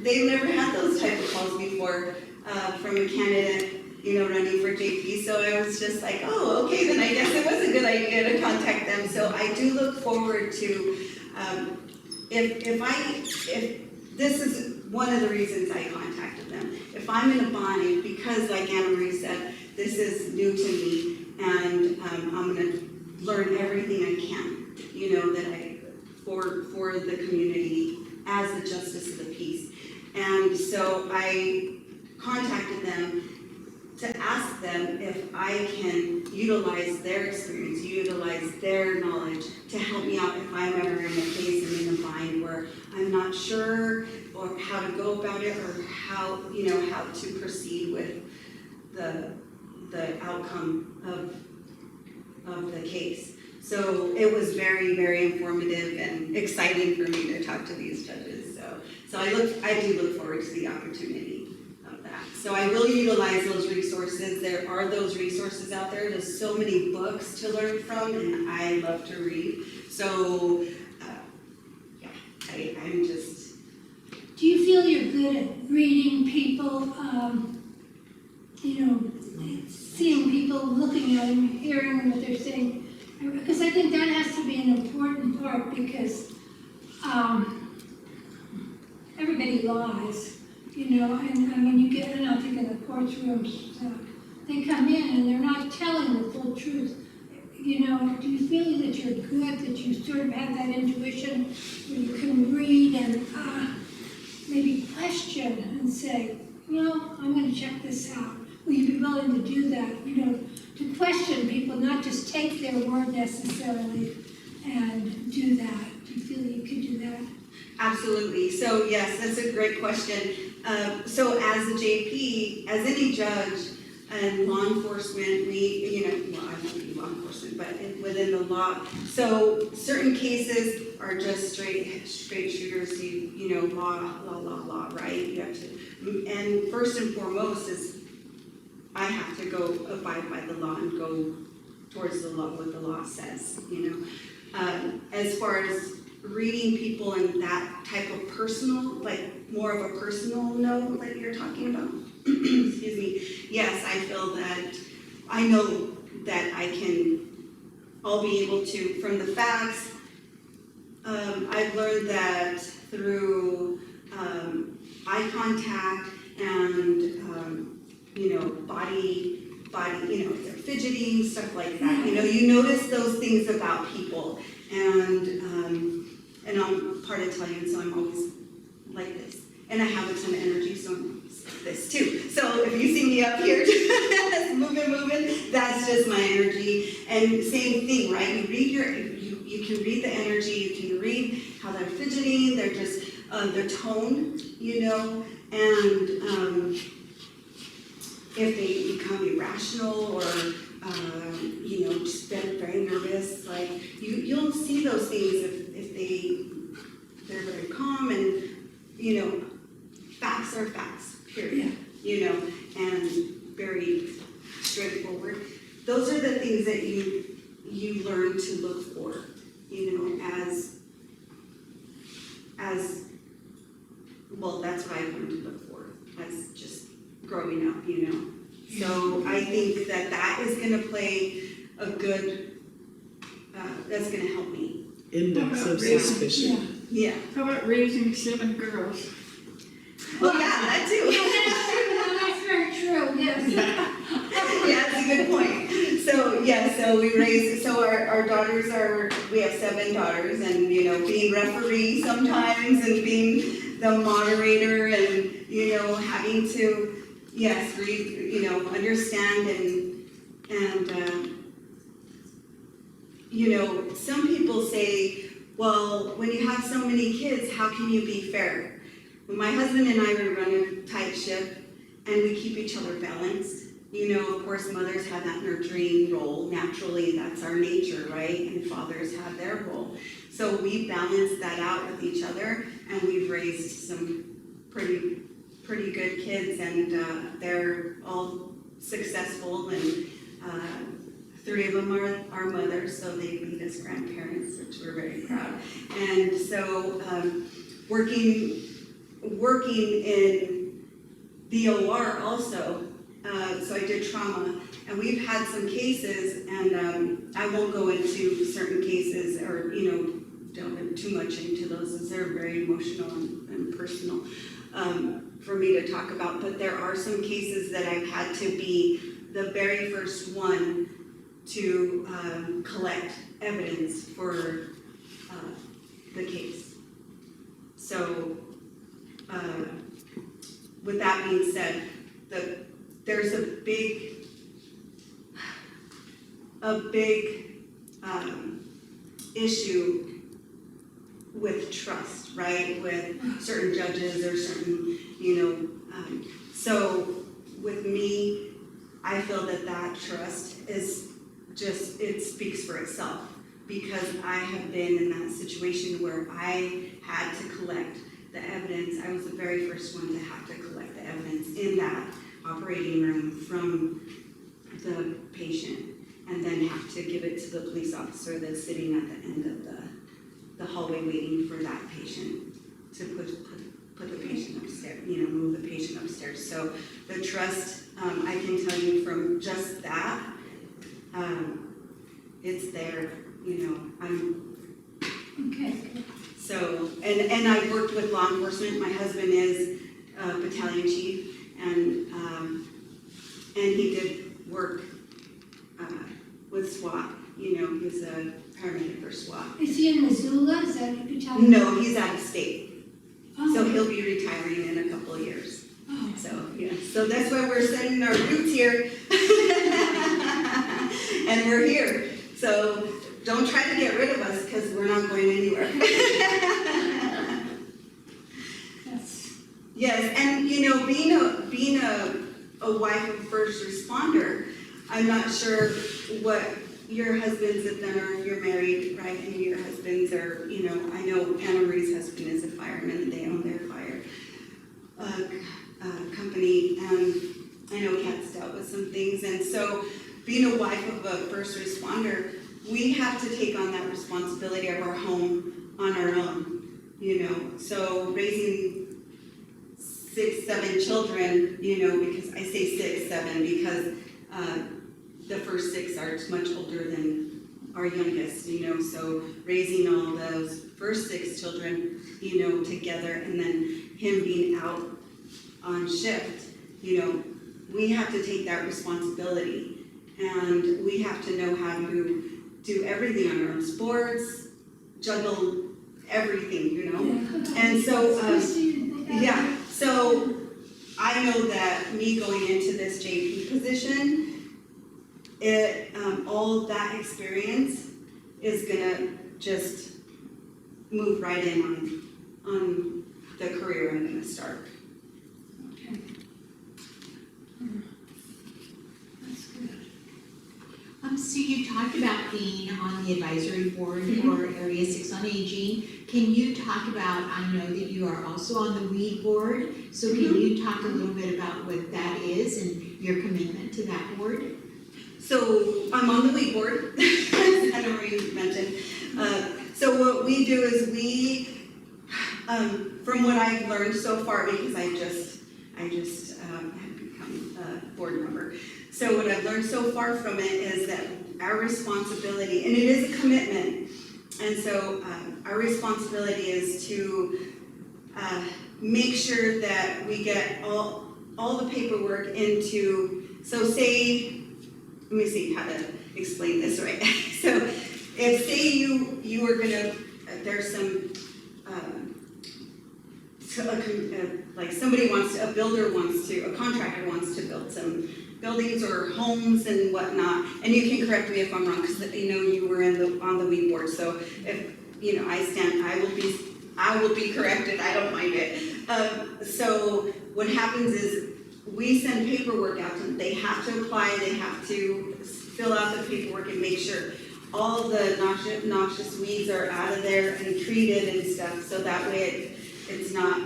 they've never had those type of calls before from a candidate, running for JP. So I was just like, oh, okay, then I guess it was a good idea to contact them. So I do look forward to, if this is one of the reasons I contacted them. If I'm in a bind, because like Anna Marie said, this is new to me, and I'm going to learn everything I can, for the community as the justice of the peace. And so I contacted them to ask them if I can utilize their experience, utilize their knowledge to help me out if I'm ever in a case and in a bind where I'm not sure or how to go about it, or how to proceed with the outcome of the case. So it was very, very informative and exciting for me to talk to these judges. So I do look forward to the opportunity of that. So I will utilize those resources. There are those resources out there. There's so many books to learn from, and I love to read. So I'm just. Do you feel you're good at reading people, seeing people, looking at them, hearing what they're saying? Because I think that has to be an important part, because everybody lies, and when you get, and I think in the courtrooms, they come in and they're not telling the full truth. you know, do you feel that you're good, that you sort of have that intuition where you can read and maybe question and say, you know, I'm going to check this out? Will you be willing to do that? You know, to question people, not just take their word necessarily and do that. Do you feel you could do that? Absolutely. So yes, that's a great question. So as a JP, as any judge and law enforcement, we, you know, well, I won't be law enforcement, but within the law. So certain cases are just straight shooters. You know, law, right? You have to, and first and foremost is I have to go abide by the law and go towards the law, what the law says. You know, as far as reading people and that type of personal, like more of a personal note that you're talking about, excuse me, yes, I feel that, I know that I'll be able to, from the facts, I've learned that through eye contact and, you know, body, you know, if they're fidgeting, stuff like that, you know, you notice those things about people. And I'm part Italian, so I'm always like this. And I have a ton of energy, so I'm like this too. So if you see me up here, moving, that's just my energy. And same thing, right? You read you can read the energy, you can read how they're fidgeting, they're just, their tone, you know, and if they become irrational or you know, just very nervous, like you'll see those things if they're very calm and, you know, facts are facts, period, you know, and very straightforward. Those are the things that you learn to look for, you know, as well, that's what I learned to look for as just growing up, you know. So I think that is going to play a good, that's going to help me. Index of suspicion. Yeah. How about raising 7 girls? Oh, yeah, that too. That's very true, yes. Yeah, that's a good point. So, yeah, so we raise, so our daughters we have 7 daughters, and, you know, being referee sometimes and being the moderator and, you know, having to, yes, read, you know, understand and you know, some people say, well, when you have so many kids, how can you be fair? When my husband and I run a tight ship and we keep each other balanced, you know, of course, mothers have that nurturing role. Naturally, that's our nature, right? And fathers have their role. So we balance that out with each other, and we've raised some pretty good kids, and they're all successful, and 3 of them are mothers, so they meet as grandparents, which we're very proud. And so working in the OR also, so I did trauma, and we've had some cases, and I won't go into certain cases or, you know, delve too much into those, as they're very emotional and personal for me to talk about, but there are some cases that I've had to be the very first one to collect evidence for the case. So with that being said, there's a big issue with trust, right? With certain judges or certain, you know, so with me, I feel that trust is just, it speaks for itself, because I have been in that situation where I had to collect the evidence. I was the very first one to have to collect the evidence in that operating room from the patient, and then have to give it to the police officer that's sitting at the end of the hallway waiting for that patient to put the patient upstairs, you know, move the patient upstairs. So the trust, I can tell you from just that, it's there, you know, Okay. So, and I've worked with law enforcement. My husband is a battalion chief, and he did work with SWAT you know, he's a paramedic for SWAT. Is he in Missoula? Is that what you're telling me? No, he's out of state, so Oh, he'll be retiring in a couple of years. oh. So, yeah, so that's why we're sending our roots here. And we're here, so don't try to get rid of us, because we're not going anywhere. That's, Yes, and you know, being a wife of first responder, I'm not sure what your husbands have done, or if you're married, right, and your husbands are, you know, I know Anna Marie's husband is a fireman, and they own their fire company, and I know Kat's dealt with some things, and so being a wife of a first responder, we have to take on that responsibility of our home on our own, you know, so raising 6, 7 children, you know, because I say 6, 7 because the first 6 are much older than our youngest, you know, so raising all those first 6 children, you know, together, and then him being out on shift, you know, we have to take that responsibility, and we have to know how to do everything on our own, sports, juggle everything, you know, and so, yeah, so I know that me going into this JP position, all that experience is gonna just move right in on the career I'm gonna start. okay. That's good. So you talked about being on the advisory board for Area 6 on Aging. Can you talk about, I know that you are also on the weed board, so can you talk a little bit about what that is and your commitment to that board? So I'm on the weed board, as Anna Marie mentioned. So what we do is we, from what I've learned so far, because I just have become a board member. So what I've learned so far from it is that our responsibility, and it is a commitment, and so our responsibility is to make sure that we get all the paperwork into, so say, let me see how to explain this right. So if say you are gonna, there's some, like somebody wants to, a builder wants to, a contractor wants to build some buildings or homes and whatnot, and you can correct me if I'm wrong, because you know you were on the weed board, so if, you know, I will be corrected, I don't mind it. So what happens is we send paperwork out to them, they have to apply, they have to fill out the paperwork and make sure all the noxious weeds are out of there and treated and stuff, so that way it's not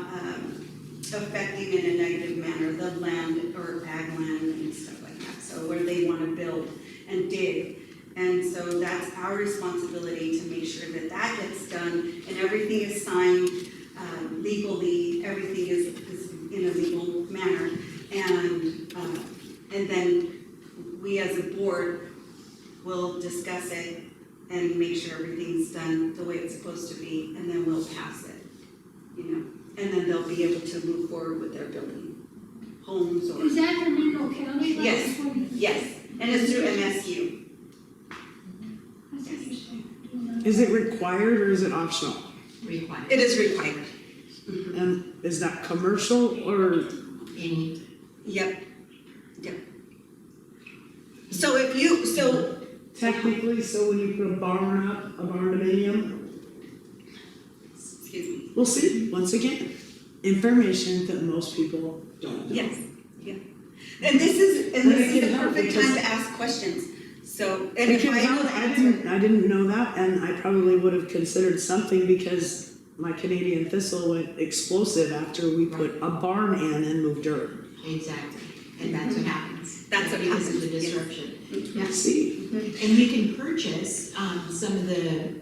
affecting in a negative manner the land or ag land and stuff like that, so where they want to build and dig. And so that's our responsibility to make sure that that gets done and everything is signed legally, everything is in a legal manner. And then we as a board will discuss it and make sure everything's done the way it's supposed to be, and then we'll pass it, you know. And then they'll be able to move forward with their building homes or. Is that for Monroe County? Yes, yes, and it's through MSU. That's interesting. Is it required or is it optional? Required. It is required. And is that commercial or? Any, Yep, yep. So if you, so. Technically, so when you put a barn up, a barn dominium, Excuse me. we'll see, once again, information that most people don't know. Yes, yeah. And this is the help perfect because- time to ask questions, so, and It if can I know help. the answer. I didn't know that, and I probably would have considered something because my Canadian thistle went explosive after we put a barn in and moved dirt. exactly, and that's what happens. That's what Because of happens, the yes. disruption. Yeah. See, And you can purchase some of the,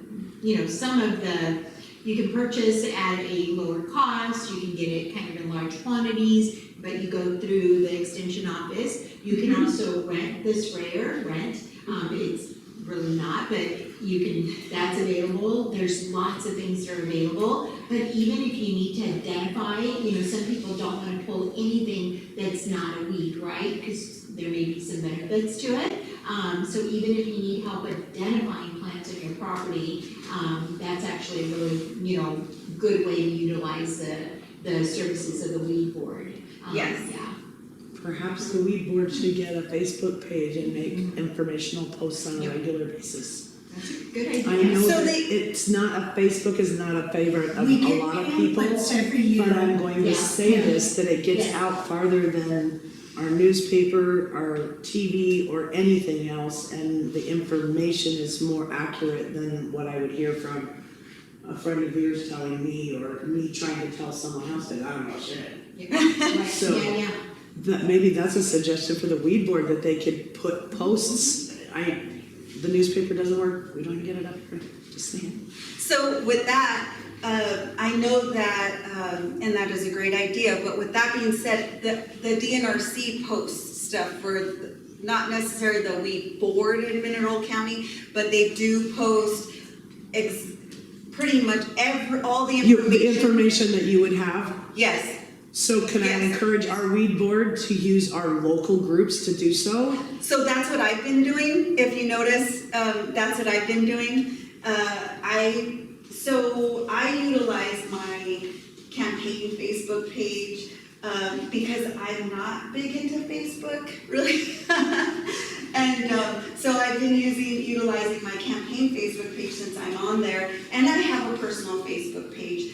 you can purchase at a lower cost, you can get it kind of in large quantities, but you go through the extension office. You can also rent the sprayer, it's really not, but you can, that's available. There's lots of things that are available, but even if you need to identify, some people don't want to pull anything that's not a weed, right? Because there may be some benefits to it. So even if you need help identifying plants on your property, that's actually a really, good way to utilize the services of the weed board. Yes. Yeah. Perhaps the weed board should get a Facebook page and make informational posts on a regular basis. That's a good idea. I know So that they- it's not Facebook is not a favorite of We a get lot of people, pamphlets every year. but I'm going to Yeah. say this, that it gets Yeah. out farther than our newspaper, our TV, or anything else, and the information is more accurate than what I would hear from a friend of yours telling me, or me trying to tell someone else that I don't know shit. Right. So- Yeah. That, maybe that's a suggestion for the weed board, that they could put posts. The newspaper doesn't work, we don't even get it up here, just saying. So with that, I know that, and that is a great idea, but with that being said, the DNRC posts stuff for, not necessarily the weed board in Mineral County, but they do post pretty much all the information. The information that you would have. Yes, So can I Yes. encourage our weed board to use our local groups to do so? so that's what I've been doing, if you notice, that's what I've been doing. I utilize my campaign Facebook page, because I'm not big into Facebook, really. And so I've been utilizing my campaign Facebook page since I'm on there, and I have a personal Facebook page.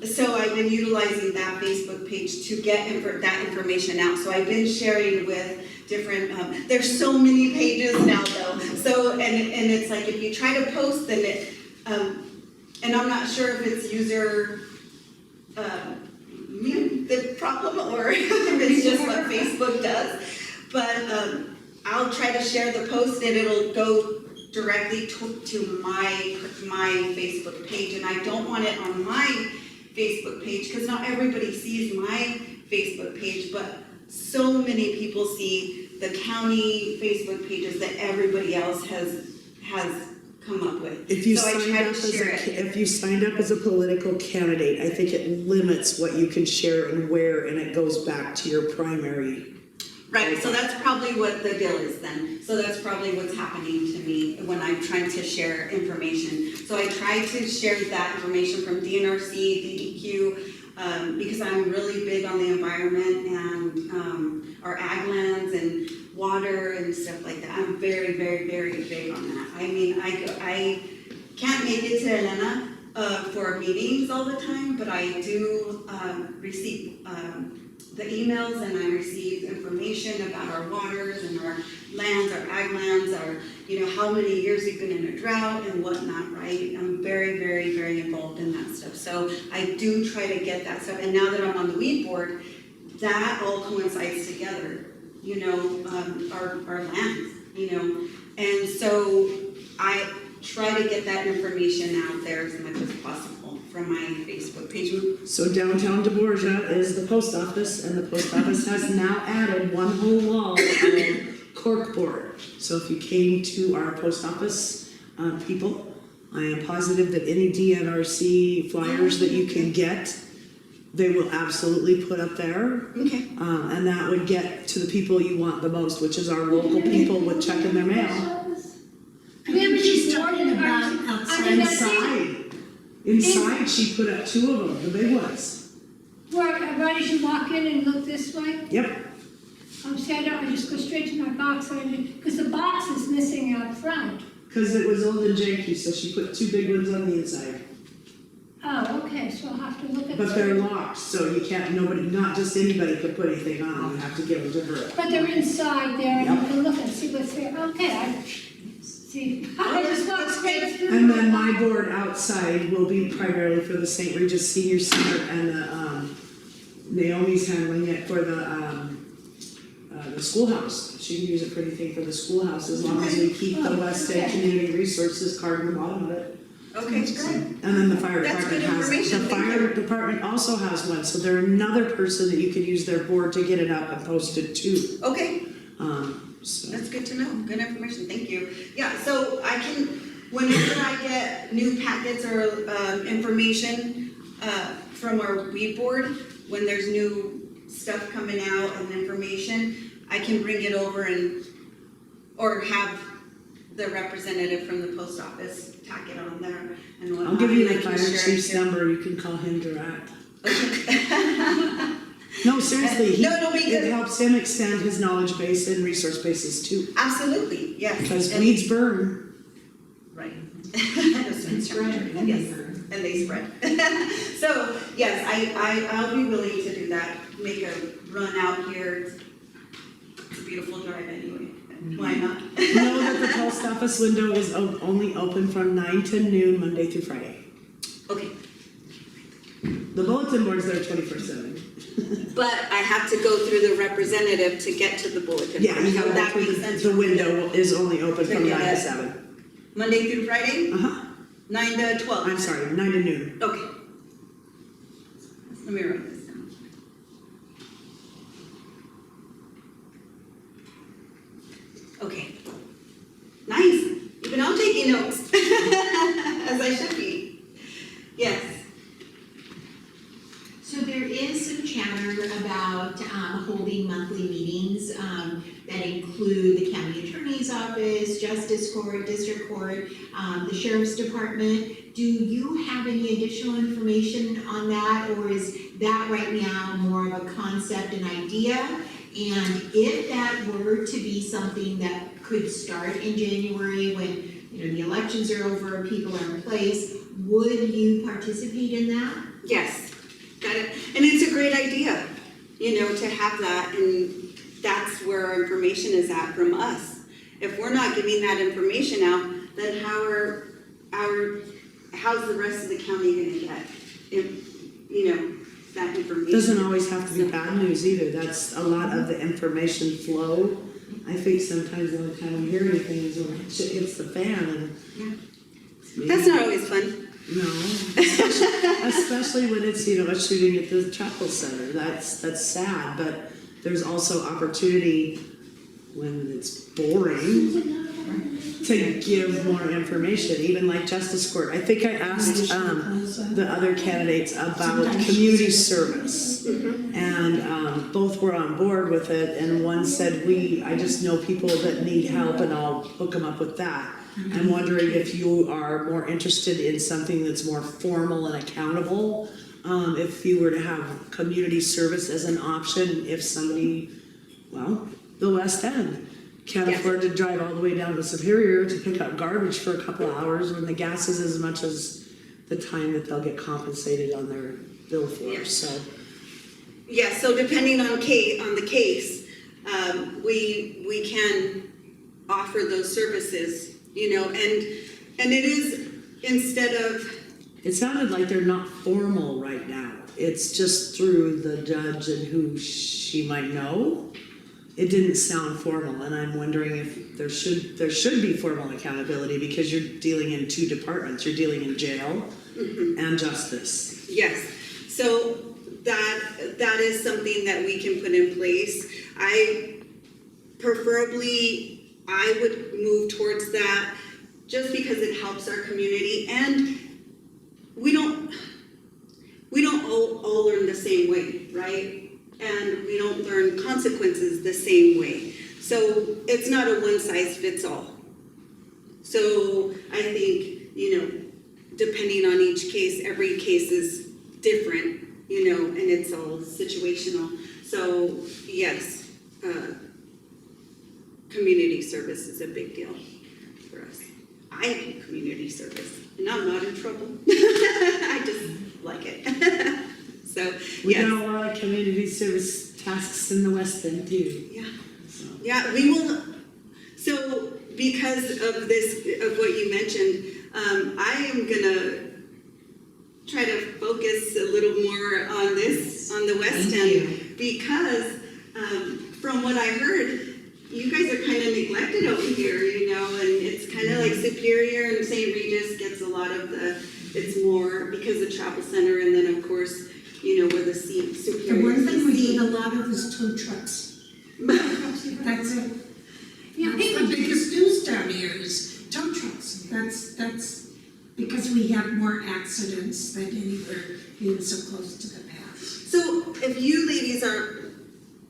So I've been utilizing that Facebook page to get that information out. So I've been sharing with different, there's so many pages now though. So, and it's like if you try to post, then it, and I'm not sure if it's user, the problem, or if it's just what Facebook does. But I'll try to share the post and it'll go directly to my Facebook page, and I don't want it on my Facebook page because not everybody sees my Facebook page, but so many people see the county Facebook pages that everybody else has come up with. If you So I signed try to up as share a, it. if you signed up as a political candidate, I think it limits what you can share and where, and it goes back to your primary. Right, so that's probably what the deal is then. So that's probably what's happening to me when I'm trying to share information. So I try to share that information from DNRC, DEQ, because I'm really big on the environment and our ag lands and water and stuff like that. I'm very, very, very big on that. I mean, I can't make it to Elena for meetings all the time, but I do receive the emails, and I receive information about our waters and our lands, our ag lands, our, how many years we've been in a drought and whatnot, right? I'm very, very, very involved in that stuff. So I do try to get that stuff. And now that I'm on the weed board, that all coincides together, our lands, And so I try to get that information out there as much as possible from my Facebook page. So downtown DeBorgia is the post office, and the post office has now added one whole wall of corkboard. So if you came to our post office people, I am positive that any DNRC flyers that you can get, they will absolutely put up there. Okay. And that would get to the people you want the most, which is our local people with checking their mail. I think she's talking about outside. Inside, she put up 2 of them, the big ones. Right as you walk in and look this way, Yep. see, I just go straight to my box, because the box is missing out front. Because it was old and janky, so she put 2 big ones on the inside. Oh, okay, so I'll have to look at. But they're locked, so you can't, not just anybody could put anything on them, you have to give them to her. But they're inside there, and you Yep. can look and see what's there. Okay, I just walked straight through. And then my board outside will be primarily for the St. Regis Senior Center, and Naomi's handling it for the schoolhouse. She can use a pretty thing for the schoolhouse, as long as we keep the West End Community Resources card in the bottom of it. Okay, great. And then the fire That's department good has, information, the thank fire you. department also has one, so they're another person that you could use their board to get it up and post it to. Okay. So. That's good to know, good information, thank you. Yeah, so I can, whenever I get new packets or information from our weed board, when there's new stuff coming out and information, I can bring it over and or have the representative from the post office tack it on there and whatnot. I'll give you and the I can fire share it chief's too. number, you can call him direct. No, seriously, No, because- it helps him extend his knowledge base and resource bases too. Absolutely, yes. Because And- weeds burn. Right. And spread, and Yes, they burn. and they spread. So, yes, I'll be willing to do that, make a run out here. It's a beautiful drive anyway, why not? Know that the post office window is only open from 9 to noon, Monday through Friday. Okay, The bulletin board's there 24/7. but I have to go through the representative to get to the bulletin. Yeah, you So gotta that go makes through sense. the window is only open from 9 to Yes. 7. Monday through Friday, Uh-huh. 9 to 12. I'm sorry, 9 to noon. Okay. Let me write this down. Okay. Nice. You've been all taking notes. As I should be. Yes. So there is some chatter about holding monthly meetings that include the county attorney's office, justice court, district court, the sheriff's department. Do you have any additional information on that, or is that right now more of a concept and idea? And if that were to be something that could start in January when the elections are over, people are in place, would you participate in that? Yes. Got it. And it's a great idea, to have that, and that's where our information is at from us. If we're not giving that information out, then how's the rest of the county gonna get, that information? Doesn't always have to be bad news either. That's a lot of the information flow. I think sometimes the only time we hear anything is when shit hits the fan and. Yeah. That's not always fun. No, especially when it's, a shooting at the Chapel Center. That's sad, but there's also opportunity when it's boring to give more information, even like Justice Court. I think I asked the other candidates about community service, and both were on board with it, and one said, I just know people that need help and I'll hook them up with that. I'm wondering if you are more interested in something that's more formal and accountable, if you were to have community service as an option, if somebody, the West End can't Yes. afford to drive all the way down to Superior to pick up garbage for a couple of hours when the gas is as much as the time that they'll get compensated on their bill for, Yes. so. Yeah, so depending on the case, we can offer those services, and it is instead of, It sounded like they're not formal right now. It's just through the judge and who she might know. It didn't sound formal, and I'm wondering if there should be formal accountability because you're dealing in two departments. You're dealing in jail and justice. yes. So that is something that we can put in place. I would move towards that just because it helps our community, and we don't all learn the same way, right? And we don't learn consequences the same way. So it's not a one size fits all. So I think, depending on each case, every case is different, and it's all situational. So yes, community service is a big deal for us. I do community service, and I'm not in trouble. I just like it. So, We yes. got a lot of community service tasks in the West End too. Yeah. So. Yeah, we will. So, because of what you mentioned, I am gonna try to focus a little more on this, on the West Thank End, because from what I heard, you guys are kind of neglected over here, and it's kind of like Superior and St. Regis gets a lot of it's more because of Travel Center, and then of course, where the Superior. The one thing we is need a lot of is tow trucks. That's it. Yeah, That's the biggest news down here is tow trucks. That's because we have more accidents than anywhere being so close to the path. So if you ladies are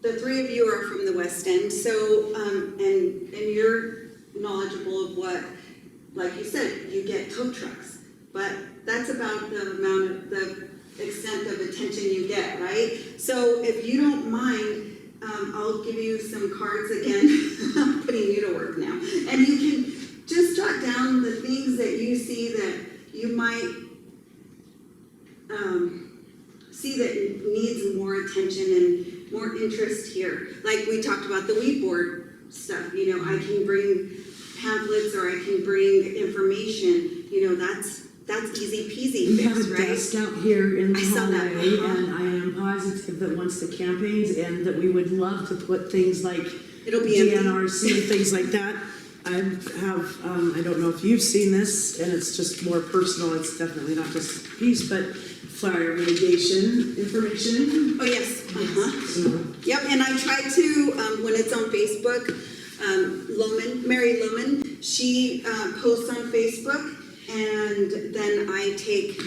the three of you are from the West End, so, and you're knowledgeable of what, like you said, you get tow trucks, but that's about the amount of, the extent of attention you get, right? So if you don't mind, I'll give you some cards again. I'm putting you to work now. And you can just jot down the things that you see that you might see that needs more attention and more interest here. Like we talked about the weed board stuff, you know, I can bring pamphlets or I can bring information, you know, that's easy peasy We have fix, a right? desk out here in the I saw that. hallway, Uh-huh. and I am positive that once the campaigns end, that we would love to put things like It'll be empty. GNRC and things like that. I have, I don't know if you've seen this, and it's just more personal, it's definitely not just a piece, but fire mitigation information. Oh, yes. Uh-huh. So, Yep, and I try to, when it's on Facebook, Mary Loman, she posts on Facebook, and then I take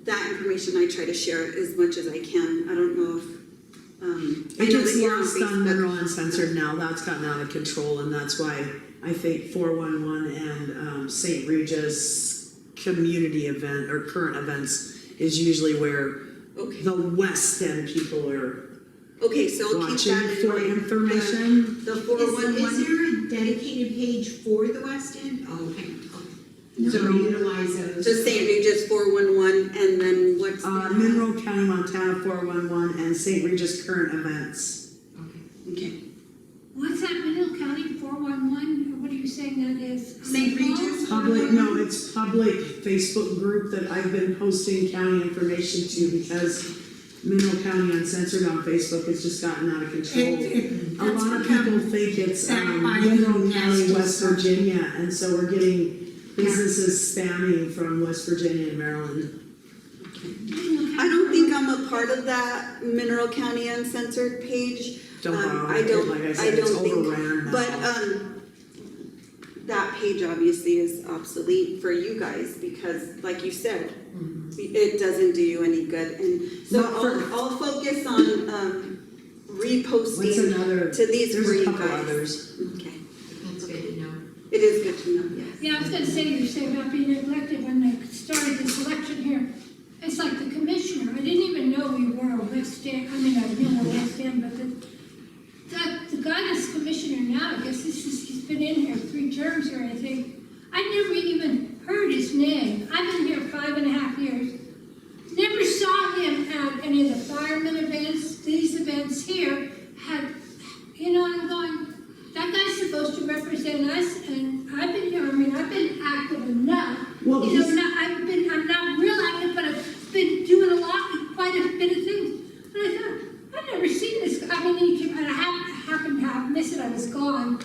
that information, I try to share it as much as I can. I don't know if, I It know gets that you're on lost on Facebook. Mineral Uncensored now, that's gotten out of control, and that's why I think 411 and St. Regis community event, or current events, is usually where Okay, the West End people are okay, so I'll keep watching that in for mind. information. The Is 411. there a dedicated page for the West End? Oh, okay. So we utilize those. Just St. Regis 411, and then what's the other one? Mineral County, Montana 411 and St. Regis current events. Okay. What's that, Middle County 411, or what are you saying that is? St. Regis? Public, no, it's public Facebook group that I've been posting county information to, because Mineral County Uncensored on Facebook has just gotten out of control. A lot of people think it's Mineral County, West Virginia, and so we're getting businesses spamming from West Virginia and Maryland. I don't think I'm a part of that Mineral County Uncensored page. Don't bother I with it, don't, like I I said, it's don't think, overran now. but, that page obviously is obsolete for you guys, because like you said, it doesn't do you any good, and so Not for- I'll focus on, What's reposting another? to these for There's a you couple guys. others. Okay, That's good to know. it is good to know, yes. Yeah, I was gonna say, you're saying about being elected when they started this election here. It's like the commissioner, I didn't even know we were a West End, I mean, I knew a West End, but the guy that's commissioner now, I guess he's been in here 3 terms or anything. I never even heard his name. I've been here 5.5 years. Never saw him at any of the fireman events, these events here. You know, I'm going, that guy's supposed to represent us, and I've been here, I mean, I've been active enough. Well, You know, he's- I'm not real active, but I've been doing quite a bit of things. And I thought, I've never seen this guy. I mean, I happened to have missed it, I was gone.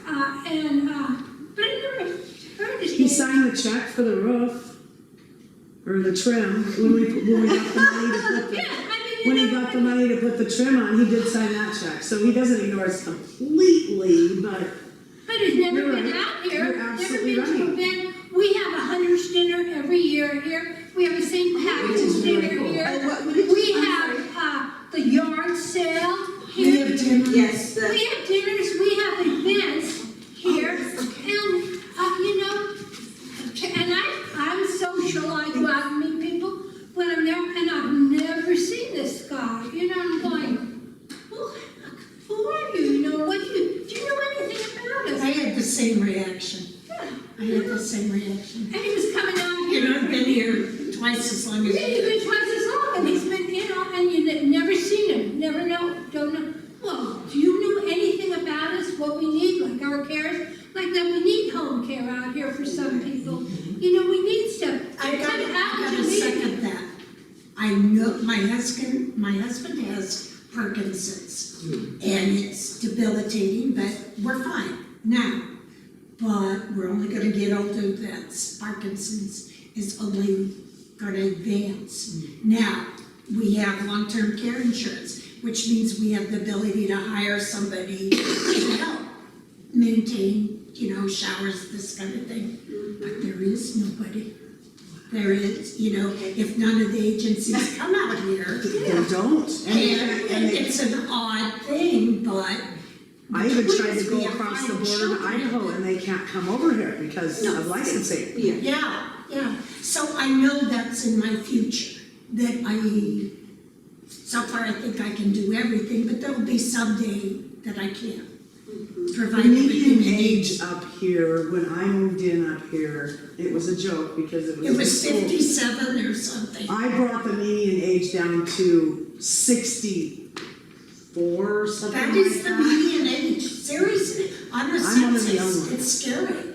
But I never heard his name. He signed the check for the roof, or the trim, when we got the money to put the, Yeah, I mean, when you he know, got the money to put the trim on, he did sign that check. So he doesn't ignore us completely, but but he's never You're been right. out here, You're never absolutely been to an event. We have a hunter's dinner every year here. We have a St. Patrick's dinner here. Oh, what did you- We I'm have the yard sale We here. have dinner. Yes, We the, have dinners, we have events here, and, you know, and I'm social, I go out and meet people when I'm there, and I've never seen this guy, you know, I'm going, who are you, you know, do you know anything about us? I had the same reaction. Yeah. I had the same reaction. And he was coming out You here. know, I've been here twice as long as Yeah, he's you. been twice as long, and he's been, you know, and you've never seen him, never know, don't know. Well, do you know anything about us, what we need, like our cares? Like that we need home care out here for some people. You know, we need stuff. I Come out gotta to me. second that. I know, my husband has Parkinson's, and it's debilitating, but we're fine now. But we're only gonna get older, that's Parkinson's is only gonna advance. Now, we have long-term care insurance, which means we have the ability to hire somebody to help maintain, you know, showers, this kind of thing. But there is nobody. There is, you know, if none of the agencies come out here. They don't. And it's an odd thing, but. I even tried to Please go be a across the fine border to children. Idaho and they can't come over here because No. of licensing. Yeah. Yeah. So I know that's in my future, that so far I think I can do everything, but there'll be someday that I can't The provide everything median they need. age up here, when I moved in up here, it was a joke because it was. It was so- 57 or something. I brought the median age down to 64 or something That like is the median age, seriously, on the I'm one of the young census, ones. it's scary.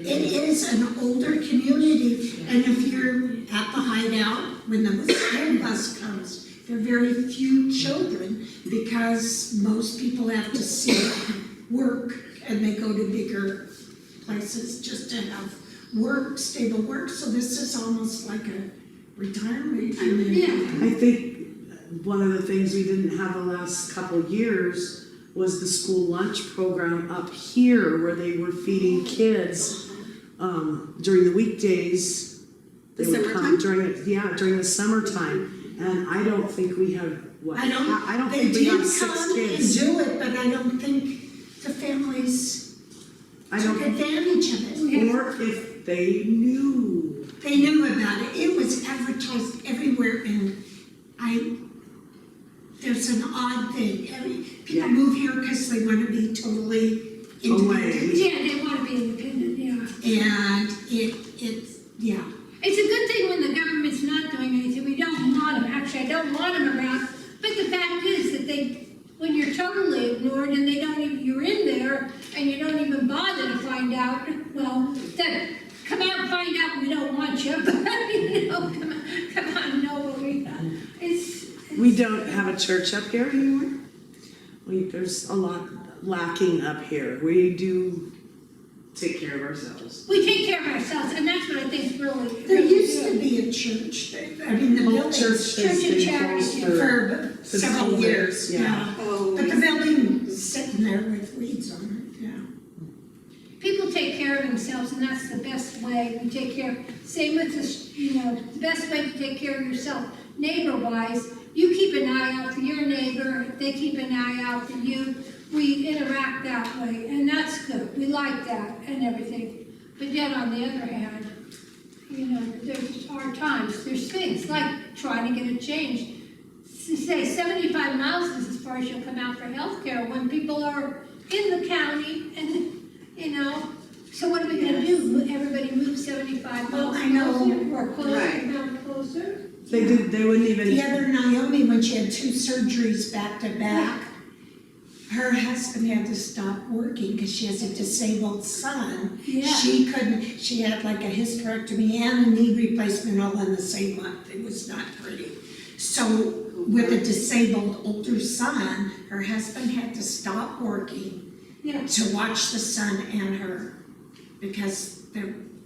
It is an older community, and if you're at the hideout, when the school bus comes, there are very few children, because most people have to see work, and they go to bigger places just to have work, stable work, so this is almost like a retirement community. Yeah. I think one of the things we didn't have the last couple of years was the school lunch program up here where they were feeding kids during the weekdays. They The would come summertime? during the summertime. And I don't think we have, I don't, think we they have did 6 come and kids. do it, but I don't think the families I took don't, advantage of it. or if they knew. They knew about it, it was advertised everywhere, and there's an odd thing, people Yeah. move here because they want to be totally independent. Yeah, they want to be independent, yeah. And it's, yeah, It's a good thing when the government's not doing anything, we don't want them, actually, I don't want them around, but the fact is that when you're totally ignored and you're in there and you don't even bother to find out, well, then come out and find out we don't want you, but, come on, know what we've done. We don't have a church up here anymore. There's a lot lacking up here. We do take care of ourselves. We take care of ourselves, and that's what I think is really, there really used to good. be a church, I mean, the Whole building. church has Church and been charity, closed yeah. for For since several COVID, years, yeah. yeah. Oh, But the building's sitting there with weeds on it, yeah. People take care of themselves, and that's the best way. We take care, same with this, the best way to take care of yourself, neighbor-wise. You keep an eye out for your neighbor, they keep an eye out for you. We interact that way, and that's good. We like that and everything. But yet, on the other hand, there's hard times. There's things like trying to get it changed. To say 75 miles is as far as you'll come out for healthcare when people are in the county and, so what are we gonna do? Everybody move 75 Well, miles I know. closer or closer, Right. amount closer? They wouldn't even. The other Naomi, when she had 2 surgeries back to back, her husband had to stop working because she has a disabled son. Yeah. She had like a hysterectomy and a knee replacement all in the same month. It was not pretty. So with a disabled older son, her husband had to stop working Yeah. to watch the son and her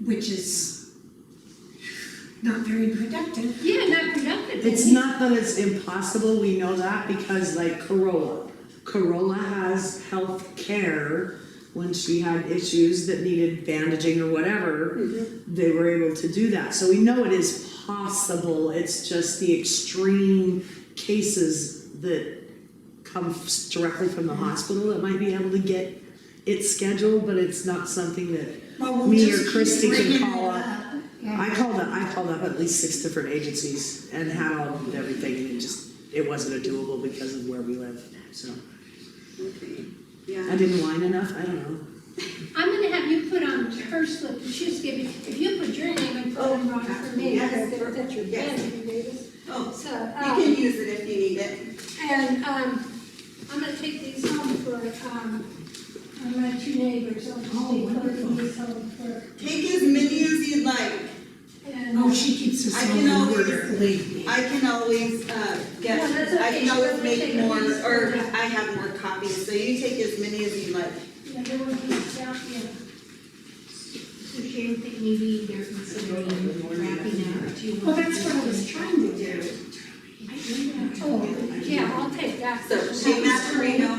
which is not very productive. Yeah, not productive. It's not that it's impossible, we know that, because like Corolla has health care. When she had issues that needed bandaging or whatever, they were able to do that. So we know it is possible, it's just the extreme cases that come directly from the hospital that might be able to get it scheduled, but it's not something that Well, we'll me or just keep Christy can bringing call it up. up. Yeah. I called up at least 6 different agencies and had all of everything, and it wasn't a doable because of where we live, so. okay, I yeah. didn't whine enough, I don't know. I'm gonna have you put on her slip that she's giving, if you put your name and put it on for me, yes, that's your yes. pen, Davis. Oh, So, you can use it if you need it. and, I'm gonna take these home for, my 2 neighbors, I'll take these home for, Take as many as you'd like. and. Oh, she keeps us I all can in always- order, believe me. I can always, get, No, that's I okay. can always She'll make take more, these. or I have more copies, so you take as many as you'd like. Yeah, there were these down, yeah. So Sharon, think maybe they're considering wrapping up too. Well, that's what I was trying to do. Oh, yeah, I'll take that. So, Shaia Maturino,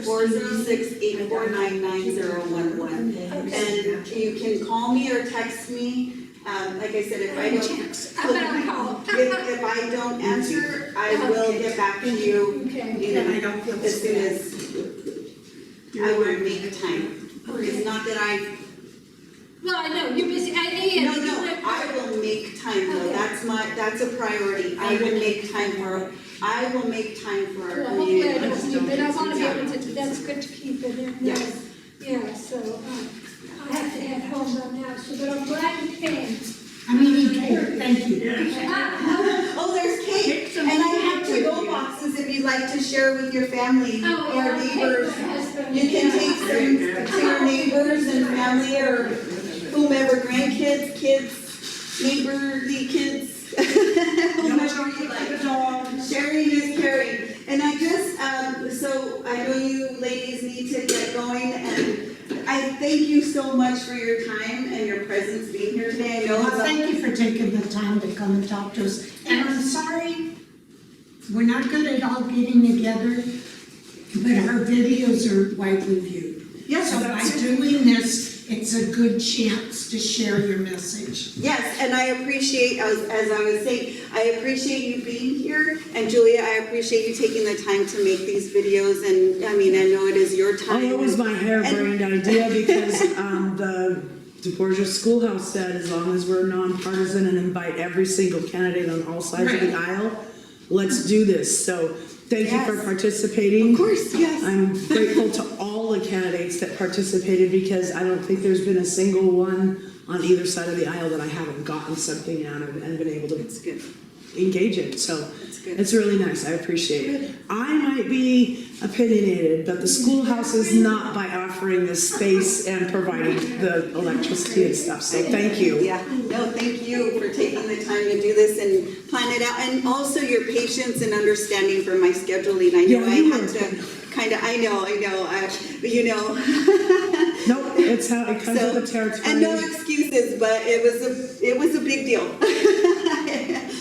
406-849-9011. And you can call me or text me, Like I said, if I don't, I'm gonna call. if I don't answer, I will get back to you, Okay. you know, I don't feel as soon bad. as I will make time. It's not that I, Well, I know, you're busy, no, I will make time though, Okay. that's a priority. I will make time for our Well, hopefully community. I don't need, but I wanna be able to, that's good to keep it in. Yes. Yeah, so, I have to head home right now, so, but I'm glad you came. I'm eating cake, thank you. Oh, there's cake, and I have to-go boxes if you'd like to share with your family Oh, or yeah, I'll take neighbors. my husband. You can take some to your neighbors and family or whomever, grandkids, kids, neighborly kids. Whomever you like. Sharing is caring. And I just, so I know you ladies need to get going, and I thank you so much for your time and your presence being here today. I know Well, it's a thank you for taking the time to come and talk to us. And I'm sorry, we're not good at all getting together, but our videos are widely viewed. Yes, So by doing this, it's a good chance to share your message. yes, and I appreciate, as I was saying, I appreciate you being here, and Julia, I appreciate you taking the time to make these videos, and I mean, I know it is your time. Oh, it was my harebrained idea because the DeBorgia Schoolhouse said as long as we're nonpartisan and invite every single candidate on all sides of the aisle, let's do this. So thank you for Yes. participating. Of course, yes. I'm grateful to all the candidates that participated because I don't think there's been a single one on either side of the aisle that I haven't gotten something out of and been able to It's good. engage in. So That's good. it's really nice. I appreciate it. I might be opinionated, but the schoolhouse is not by offering the space and providing the electricity and stuff. So thank you. Yeah, no, thank you for taking the time to do this and plan it out, and also your patience and understanding for my scheduling. I know Yeah, I you had were. to kind of, I know, you know. Nope, it's how it comes So, with the territory. and no excuses, but it was a big deal.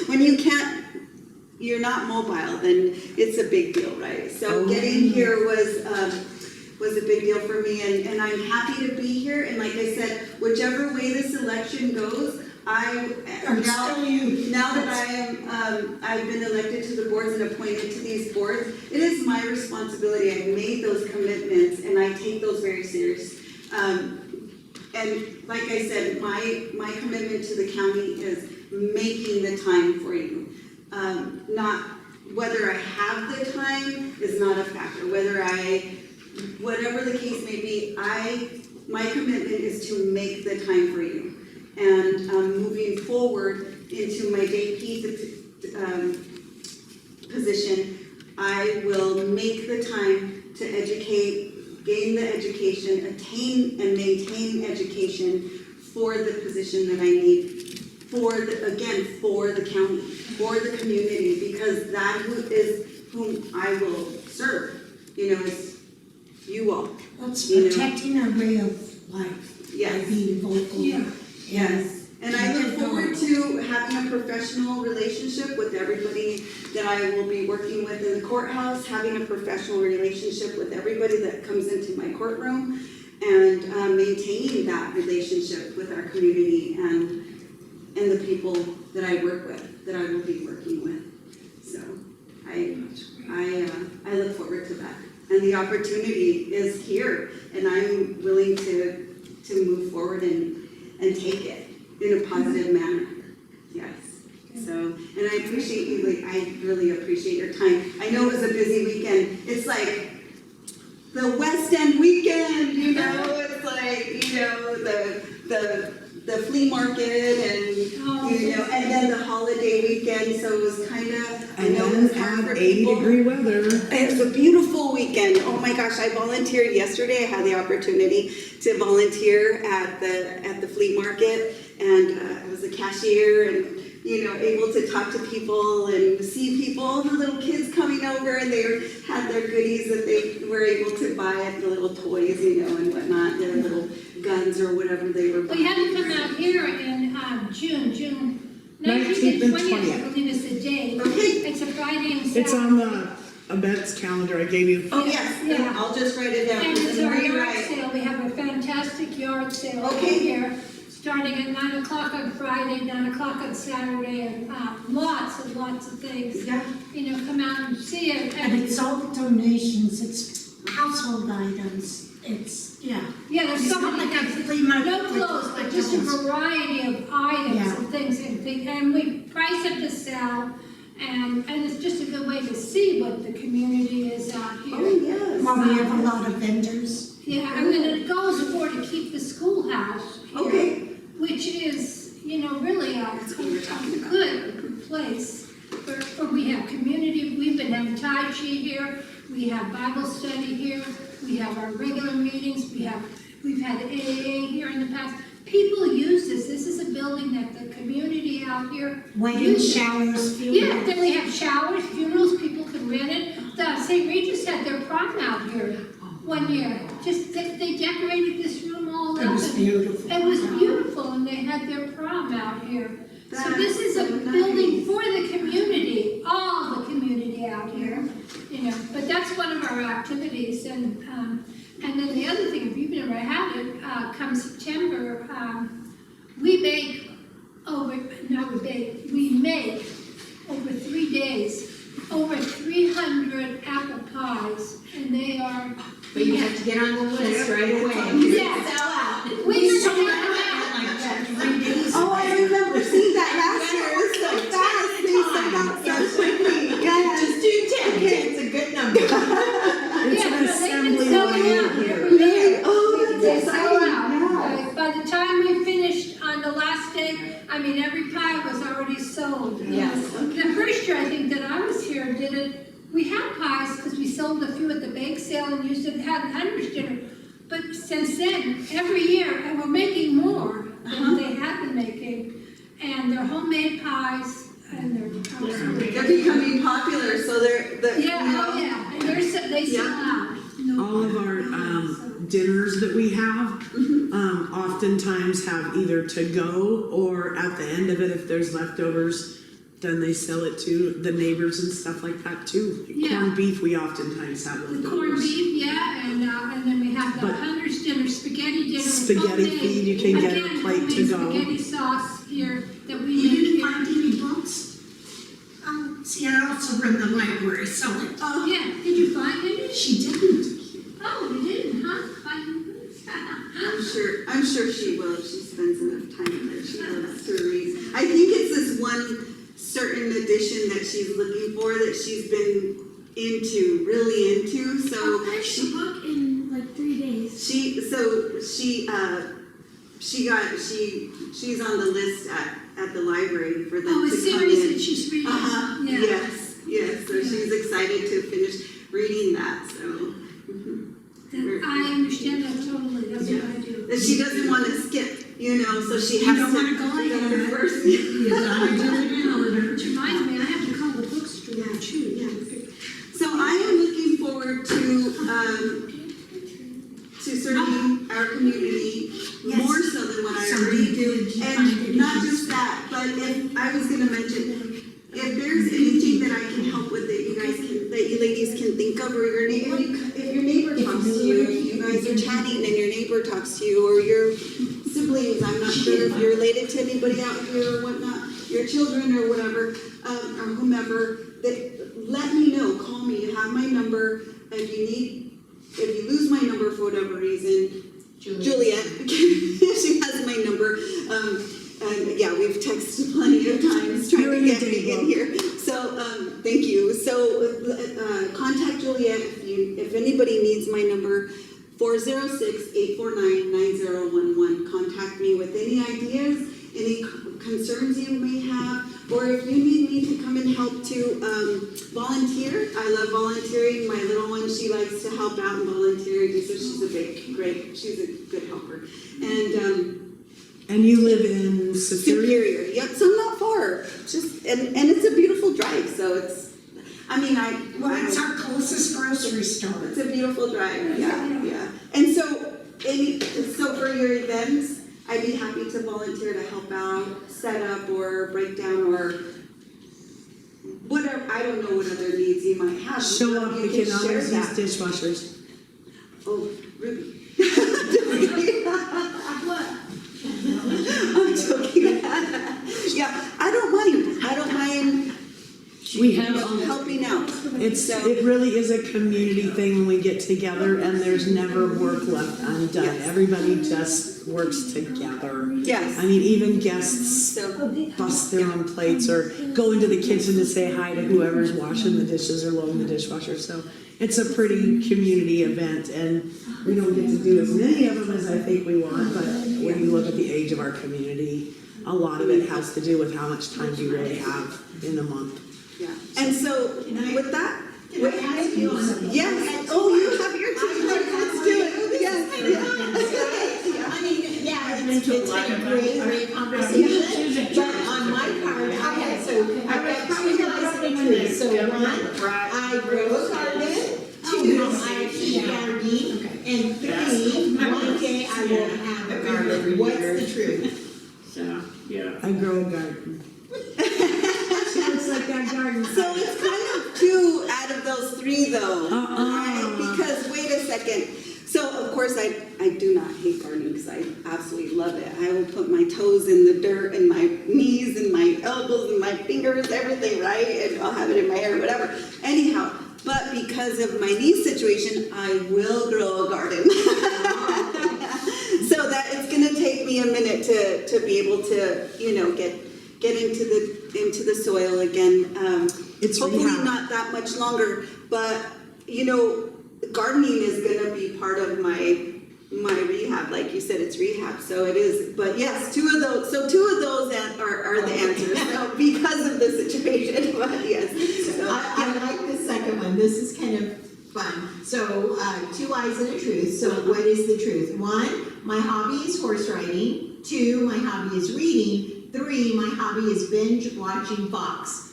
When you can't, you're not mobile, then it's a big deal, right? So Oh, getting yeah. here was a big deal for me, and I'm happy to be here. And like I said, whichever way this election goes, I'm still you. now that I am, I've been elected to the boards and appointed to these boards, it is my responsibility. I've made those commitments and I take those very serious. And like I said, my commitment to the county is making the time for you. Not, whether I have the time is not a factor. Whatever the case may be, my commitment is to make the time for you. And moving forward into my JP position, I will make the time to educate, gain the education, attain and maintain education for the position that I need, for the county, for the community, because that is whom I will serve, is you all. It's You know. protecting our way of life by Yes. being vocal. Yeah. Yes, and I look forward to having a professional relationship with everybody that I will be working with in the courthouse, having a professional relationship with everybody that comes into my courtroom, and maintaining that relationship with our community and the people that I work with, that I will be working with. So I look forward to that. And the opportunity is here, and I'm willing to move forward and take it in a positive manner. Yes. So, and I appreciate you, I really appreciate your time. I know it was a busy weekend. It's like the West End weekend, it's like, the flea market and, and then the holiday weekend, so it was kind of, I And know it then was hard have for 80 people. degree weather. It was a beautiful weekend. Oh my gosh, I volunteered yesterday. I had the opportunity to volunteer at the flea market, and I was a cashier and able to talk to people and see people, all the little kids coming over, and they had their goodies that they were able to buy at the little toys, and whatnot, their little guns or whatever they were Well, buying. you have to come out here in June 19th 19th and and 20th, I 20th. believe is the day. Okay. It's a Friday and Saturday. It's on the events calendar I gave you. Oh yes, Yeah. I'll just write it down. And it's our yard Rewrite. sale, we have a fantastic yard sale over Okay. here. starting at 9 o'clock on Friday, 9 o'clock on Saturday, and lots and lots of things. Yeah. You know, come out and see it. And it's all donations, it's household items, it's, yeah. Yeah, there's It's so not many like a things. flea market No with clothes, but just a clothes. variety of items Yeah. and things, and we price it to sell, and it's just a good way to see what the community is out Oh, here. yes. Well, we have a lot of vendors. Yeah, and then it goes for to keep the schoolhouse here, Okay. which is, you know, really a That's what we were talking about. good place. For we have community, we've been having Tai Chi here, we have Bible study here, we have our regular meetings, we've had AA here in the past. People use this is a building that the community out here Wedding uses. showers, Yeah, funerals. then we have showers, funerals, people can rent it. The St. Regis had their prom out here one year. Just, they decorated this room all It up. was and beautiful. It was beautiful, and they had their prom out here. So this is a That's so building nice. for the community, all the community out here, you know. But that's one of our activities, and then the other thing, if you've never had it, come September, we make over 3 days, over 300 apple pies, and they are. But you have to get on the list right away. Yeah. Sell out. We sold sell out out. in like 3 days. Oh, I remember seeing that last year. It was so fast. They sold out so quickly. Yeah. Just do 10, 10's a good number. It's Yeah, an no, they assembly can sell line out here. every day. Oh, They that's sell exciting. out. Yeah. By the time we finished on the last day, I mean, every pie was already sold. Yes. The first year, I think, that I was here, did it, we had pies because we sold a few at the bake sale and used it, had Hunter's dinner. But since then, every year, and we're making more than they had been making. And they're homemade pies, and they're absolutely. They're becoming popular, so they're, you Yeah, know. oh yeah, and they sell out. No All of our dinners that we have oftentimes have either to go or at the end of it, if there's leftovers, then they sell it to the neighbors and stuff like that too. Yeah. Corned beef, we oftentimes have The leftovers. corned beef, yeah, and then we have the But- Hunter's dinner, spaghetti dinner. Spaghetti homemade. feed, you can get a Again, plate to homemade go. spaghetti sauce here that we You make didn't here. find any books? See, I also run the library, so it, Oh, yeah, did you find any? she didn't. Oh, you didn't, huh? I'm sure she will if she spends enough time there. She loves to read. I think it's this one certain edition that she's looking for that she's been really into. So Finished the book in like 3 days. she's on the list at the library for them Oh, a to come series in. that she's reading. Yeah. Yes. So she's excited to finish reading that. So I understand that totally, that's what I do. that she doesn't want to skip, so she You has don't to wanna go go ahead. first. You gotta do it in order. Which reminds me, I have to call the bookstore too. So I am looking forward to serving our community Yes. more so than what I So already we do, did you find And any not books? just that, but if I was gonna mention, if there's anything that I can help with that you guys can, that you ladies can think of, or your neighbor, if your neighbor talks to you, if you guys are chatting and your neighbor talks to you, or your siblings, I'm not sure if you're related to anybody out here or whatnot, your children or whatever, or whomever, that let me know, call me, you have my number, if you lose my number for whatever reason, Juliet, she has my number. And yeah, we've texted plenty of times trying You're to in get the me in date here. So thank you. So contact Juliet if anybody needs my number, 406-849-9011. Contact me with any ideas, any concerns you may have, or if you need me to come and help to volunteer. I love volunteering. My little one, she likes to help out and volunteer, so she's she's a good helper. And you live in Superior? Superior, yep, so not far, and it's a beautiful drive, so it's Well, it's our closest grocery store. it's a beautiful drive, yeah. And so for your events, I'd be happy to volunteer to help out, set up or break down or whatever, I don't know what other needs you might have. Show up, You we can share always use that. dishwashers. Oh, Ruby. Yeah, I don't mind We have, helping out. it really is a community thing when we get together, and there's never work left undone. Yes. Everybody just works together. Yes. I mean, even guests So, bust their own plates or go into the kitchen to say hi to whoever's washing the dishes or loading the dishwasher. So it's a pretty community event, and we don't get to do as many of them as I think we want, but when you look at the age of our community, a lot of it has to do with how much time do you really have in a month. yeah. And so, with that, Can I ask you on something? yes, oh, you have your tea, let's do it, yes, I mean, yeah, been it's to a been lot a of great conversation, but on my part, I had, so I've got two guys in the tree, so one, I grow a garden, two, I actually garden, and three, one day I will have a garden, what's the truth? So, yeah. I grow a garden. She looks like that garden. So it's kind of two out of those three though, right? Uh-uh. Because, wait a second, so of course I do not hate gardening because I absolutely love it. I will put my toes in the dirt and my knees and my elbows and my fingers, everything, right? And I'll have it in my hair, whatever. Anyhow, but because of my knee situation, I will grow a garden. So that it's gonna take me a minute to be able to, get into the soil again. It's hopefully rehab. not that much longer, but gardening is gonna be part of my rehab. Like you said, it's rehab, so it is. But yes, two of those are the answers. So because of the situation, but yes. So, I like the second one, this is kind of fun. So, two lies and a truth, so what is the truth? One, my hobby is horse riding. Two, my hobby is reading. Three, my hobby is binge watching Fox.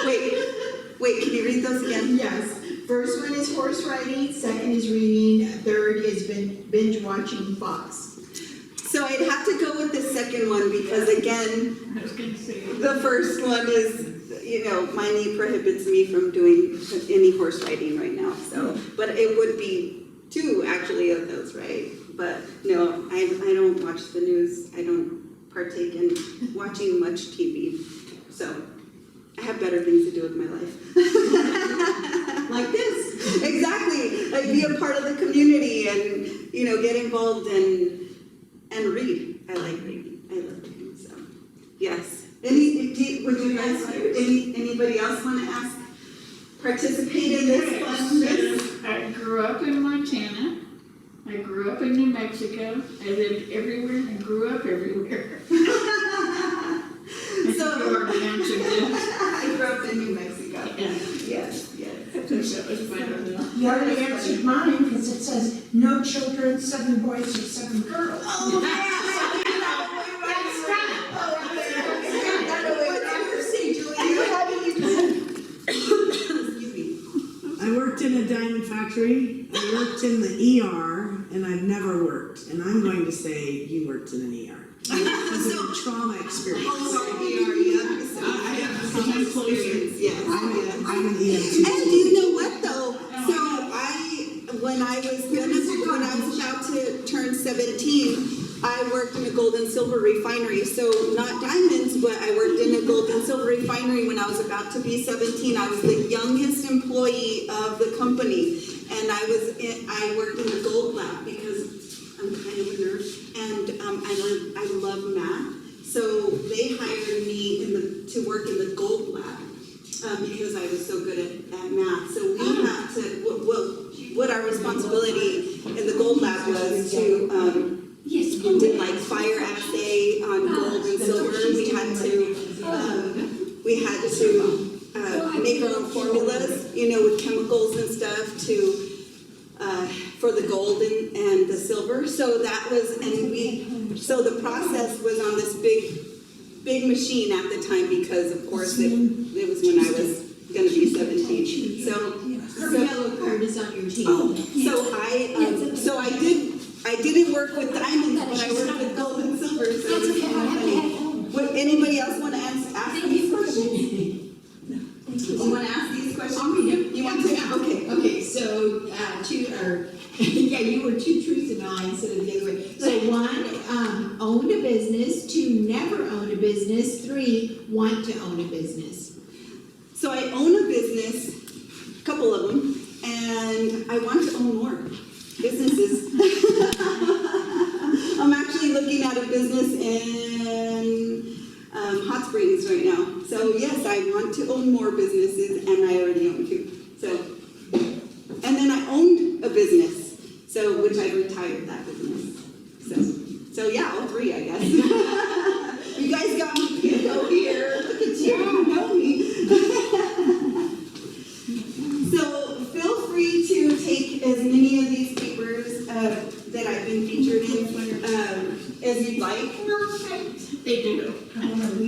Wait, can you read those again? Yes, first one is horse riding, second is reading, third is binge watching Fox. So I'd have to go with the second one because again, I was gonna say. the first one is, my knee prohibits me from doing any horse riding right now. So, but it would be two actually of those, right? But no, I don't watch the news. I don't partake in watching much TV. So I have better things to do with my life. Like this. Exactly, like be a part of the community and, get involved and read. I like reading. I love reading, so, yes. Anybody else want to ask? Participate in this fun? I grew up in Montana. I grew up in New Mexico. I lived everywhere and grew up everywhere. I think you already answered this. I grew up in New Mexico. Yeah. Yes. I think that was fun enough. You already answered mine because it says no children, 7 boys or 7 girls. Oh, I worked in a diamond factory, I worked in the ER, and I've never worked. And I'm going to say you worked in an ER. Because of the trauma experience. I have the same experience, yes. I'm an EMT. And you know what though? So when I was about to turn 17, I worked in a gold and silver refinery. So not diamonds, but I worked in a gold and silver refinery when I was about to be 17. I was the youngest employee of the company. And I worked in the gold lab because I'm kind of a nerd and I love math. So they hired me to work in the gold lab. Because I was so good at math. So we had to, what our responsibility in the gold lab was to, we did like fire assay on gold and silver. We had to make our own formulas, with chemicals and stuff for the gold and the silver. So that was, so the process was on this big machine at the time because of course it was when I was going to be 17. Her yellow card is on your team. So I didn't work with diamonds, but I worked with gold and silver. So it's kind of funny. Would anybody else want to ask these questions? You want to ask these questions? You want to? Okay, so, you were two truths and a lie instead of the other way. So one, owned a business. Two, three want to own a business? So I own a business, a couple of them, and I want to own more businesses. I'm actually looking at a business in Hot Springs right now. So yes, I want to own more businesses, and I already own two. So, and then I owned a business, so which I retired that business. So yeah, all three, I guess. You guys got me pinned out here. Look at you, you know me. So feel free to take as many of these papers that I've been featured in as you'd like. They do.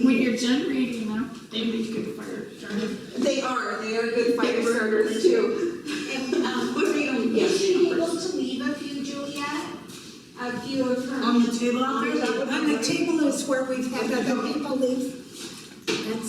When you're done reading them, they make good fire starters. They are good fire starters too. And, But read them, is yeah, she read them able first. to leave a few, Juliet? A few of her. On the table out there? On the table is where we've had other people leave. That's